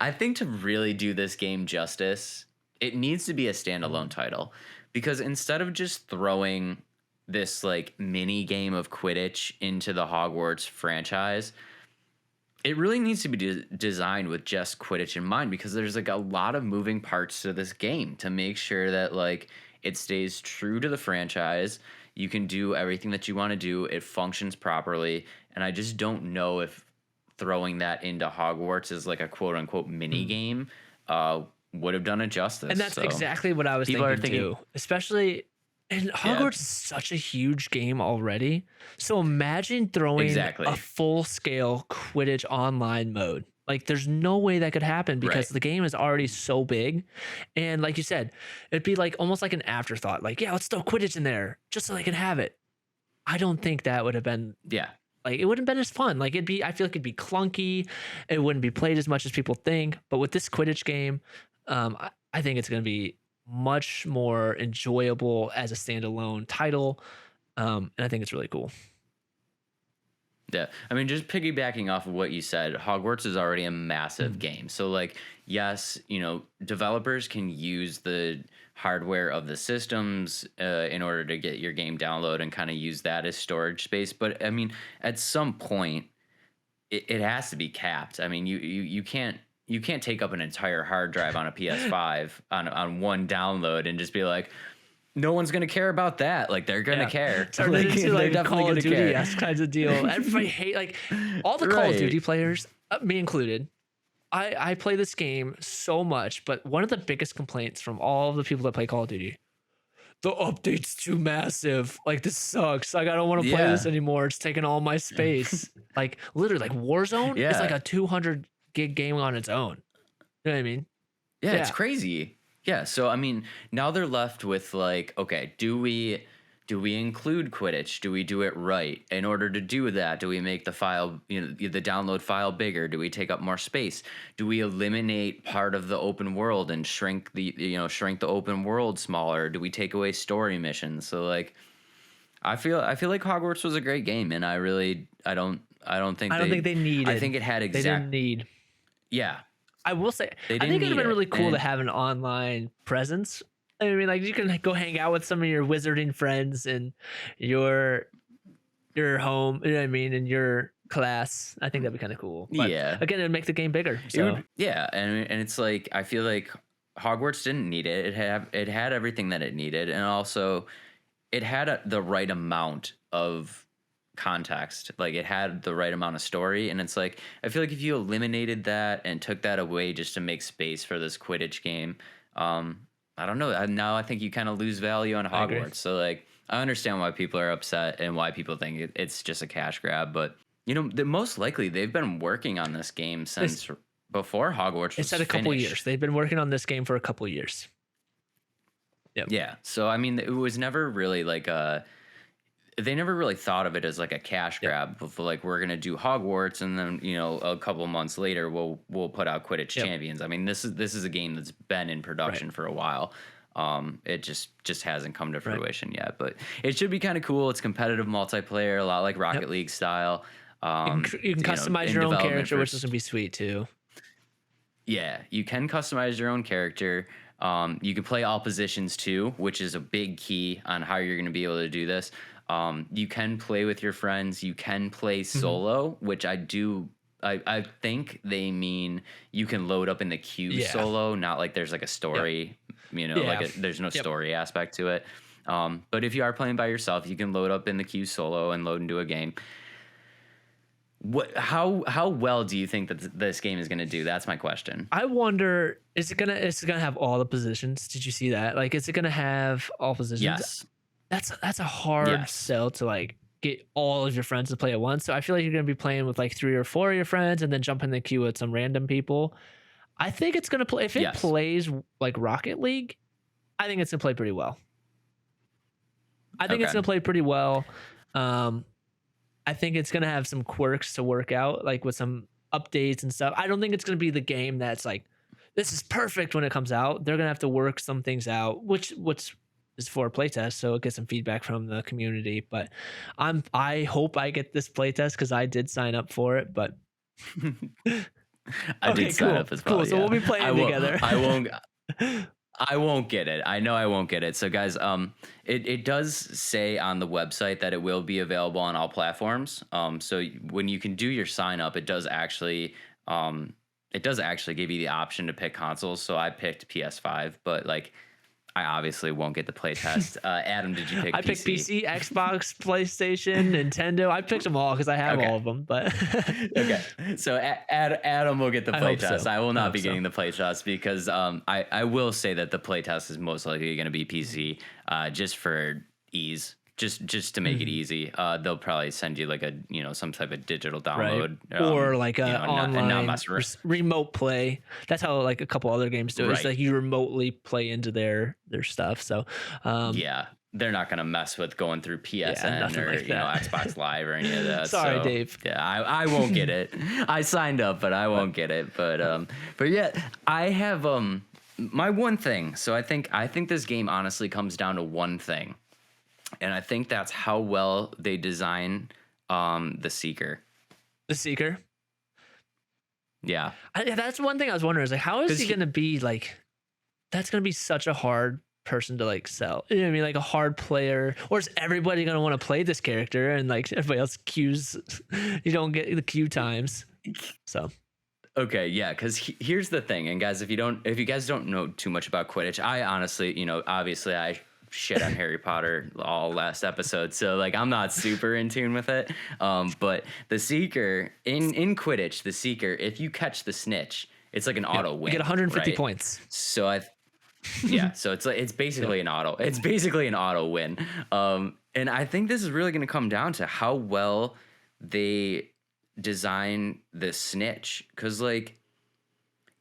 I think to really do this game justice, it needs to be a standalone title, because instead of just throwing this like mini game of Quidditch into the Hogwarts franchise, it really needs to be designed with just Quidditch in mind, because there's like a lot of moving parts to this game to make sure that like it stays true to the franchise. You can do everything that you want to do. It functions properly. And I just don't know if throwing that into Hogwarts as like a quote unquote mini game would have done it justice. And that's exactly what I was thinking too. Especially And Yeah, Hogwarts is such a huge game already. So imagine throwing a exactly. full scale Quidditch online mode. Like, there's no way that could happen Right. because the game is already so big. And like you said, it'd be like almost like an afterthought. Like, yeah, let's throw Quidditch in there just so they can have it. I don't think that would have been Yeah. like, it wouldn't have been as fun. Like, I feel like it'd be clunky. It wouldn't be played as much as people think. But with this Quidditch game, I think it's going to be much more enjoyable as a standalone title. And I think it's really cool. Yeah, I mean, just piggybacking off of what you said, Hogwarts is already a massive game. So, like, yes, developers can use the hardware of the systems in order to get your game download and kind of use that as storage space. But I mean, at some point, it has to be capped. I mean, you can't take up an entire hard drive on a PS5 on one download and just be like, no one's gonna care about that. Like, they're gonna care. Turn Like, it into they're like a definitely Call of gonna Duty care. esque kinds of deal. Everybody hate like all the Call of Right. Duty players, me included. I play this game so much, but one of the biggest complaints from all of the people that play Call of Duty, the update's too massive. Like, this sucks. Like, I don't want to play this Yeah. anymore. It's taking all my space. Like, literally, like Warzone is like Yeah. a 200 gig game on its own. You know what I mean? Yeah, it's Yeah. crazy. Yeah, so I mean, now they're left with like, okay, do we include Quidditch? Do we do it right? In order to do that, do we make the file, the download file bigger? Do we take up more space? Do we eliminate part of the open world and shrink the open world smaller? Do we take away story missions? So like, I feel like Hogwarts was a great game, and I don't think they needed. I think it had They didn't need. yeah. I will say, They I didn't think it'd have need been really it, cool to and- have an online presence. I mean, like, you can go hang out with some of your wizarding friends in your home. You know what I mean? In your class. I think that'd be kind of cool. But Yeah. again, it'd make the game bigger. It So would- yeah, and it's like, I feel like Hogwarts didn't need it. It had everything that it needed, and also it had the right amount of context. Like, it had the right amount of story, and it's like, I feel like if you eliminated that and took that away just to make space for this Quidditch game, I don't know. Now I think you kind of lose value on I agree. Hogwarts. So like, I understand why people are upset and why people think it's just a cash grab, but most likely they've been working on this game since before Hogwarts was it's at a couple finished. years. They've been working on this game for a couple years. Yep. Yeah. So I mean, it was never really like they never really thought of it as like a cash grab of like, we're gonna do Hogwarts and then a couple months later we'll put out Quidditch Champions. I mean, this is a game that's been in production for a while. It just hasn't come to fruition yet, but it should be kind of cool. It's competitive multiplayer, a lot like Rocket League style. You can customize in your own development character, for which is gonna be sweet too. Yeah, you can customize your own character. You can play all positions too, which is a big key on how you're going to be able to do this. You can play with your friends. You can play solo, which I think they mean you can load up in the queue solo, not like there's like a story, there's no story aspect to it. But if you are playing by yourself, you can load up in the queue solo and load into a game. How well do you think that this game is going to do? That's my question. I wonder, is it gonna have all the positions? Did you see that? Like, is it gonna have all positions? Yes. That's a hard sell to like get all of your friends to play at once. So I feel like you're gonna be playing with like 3 or 4 of your friends and then jump in the queue with some random people. I think it's gonna play, if it plays like Rocket League, I think it's gonna play pretty well. I think it's gonna play pretty well. I think it's gonna have some quirks to work out, like with some updates and stuff. I don't think it's gonna be the game that's like, this is perfect when it comes out. They're gonna have to work some things out, which is for a playtest, so get some feedback from the community. But I hope I get this playtest because I did sign up for it. But I did sign up as well. Cool. So we'll be playing together. I won't get it. I know I won't get it. So guys, it does say on the website that it will be available on all platforms. So when you can do your sign up, it does actually give you the option to pick consoles. So I picked PS5, but like, I obviously won't get the playtest. Adam, did you pick I PC? picked PC, Xbox, PlayStation, Nintendo. I picked them all because I have all of them. But okay, so Adam will get the playtest. so. I will not be getting the playtest because I will say that the playtest is most likely going to be PC, just for ease. Just to make it easy, they'll probably send you like a some type of digital download, or like a online not mess around. remote play. That's how like a couple other games do it. It's Right. like you remotely play into their stuff. So Yeah, they're not gonna mess with going through PSN nothing or like that. Xbox Live or any of that. Sorry, so, Dave. Yeah, I won't get it. I signed up, but I won't get it. But yeah, I have my one thing. So I think this game honestly comes down to one thing. And I think that's how well they design the Seeker. The Seeker. Yeah. That's one thing I was wondering. Is like, how is he going to be like? That's going to be such a hard person to like sell. You know what I mean? Like a hard player, or is everybody going to want to play this character and like everybody else queues? You don't get the queue times. So. Okay, yeah, because here's the thing, and guys, if you guys don't know too much about Quidditch, I honestly, obviously I shit on Harry Potter all last episode, so like I'm not super in tune with it. But the Seeker in Quidditch, the Seeker, if you catch the snitch, it's like an auto win. You get 150 right? points. So so it's basically an auto. It's basically an auto win. And I think this is really going to come down to how well they design the snitch, because like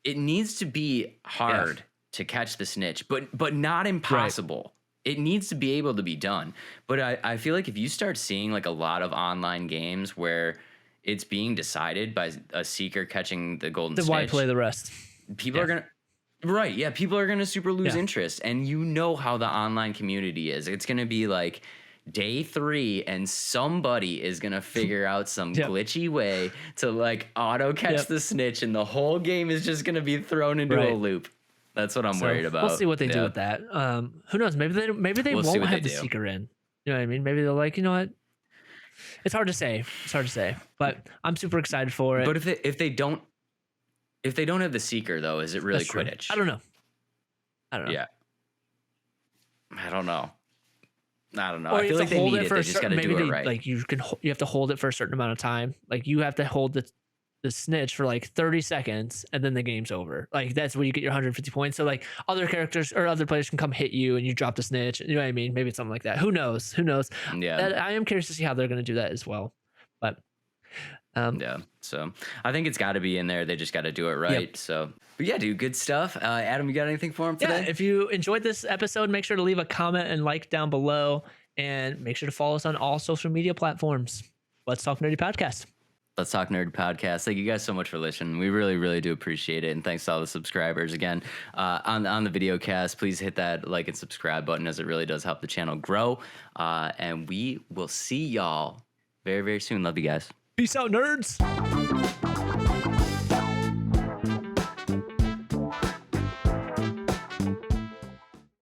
it needs to be hard to catch the snitch, but not impossible. It needs to be able to be done. But I feel like if you start seeing like a lot of online games where it's being decided by a Seeker catching the golden snitch, why play the rest? People are gonna people are gonna super lose interest. And you know how the online community is. It's gonna be like day 3 and somebody is gonna figure out some glitchy way to like auto catch the snitch, and the whole game is just gonna be thrown into a loop. That's what I'm worried about. We'll see what they do with that. Who knows? Maybe they won't have the Seeker in. You know what I mean? Maybe they're like, you know what? It's hard to say. But I'm super excited for it. But if they don't have the Seeker though, is it really Quidditch? I don't know. Yeah. I don't know. Or I feel like they need it. They just got to do it right. Like you have to hold it for a certain amount of time. Like you have to hold the snitch for like 30 seconds and then the game's over. Like that's where you get your 150 points. So like other characters or other players can come hit you and you drop the snitch. You know what I mean? Maybe it's something like that. Who knows? Yeah. I am curious to see how they're going to do that as well. But so I think it's got to be in there. They just got to do it right. Yep. So, but yeah, dude, good stuff. Adam, you got anything for him today? Yeah, if you enjoyed this episode, make sure to leave a comment and like down below, and make sure to follow us on all social media platforms. Let's Talk Nerdy Podcast. Let's Talk Nerd Podcast. Thank you guys so much for listening. We really, really do appreciate it. And thanks to all the subscribers. Again, on the video cast, please hit that like and subscribe button, as it really does help the channel grow. And we will see y'all very, very soon. Love you guys. Peace out, nerds.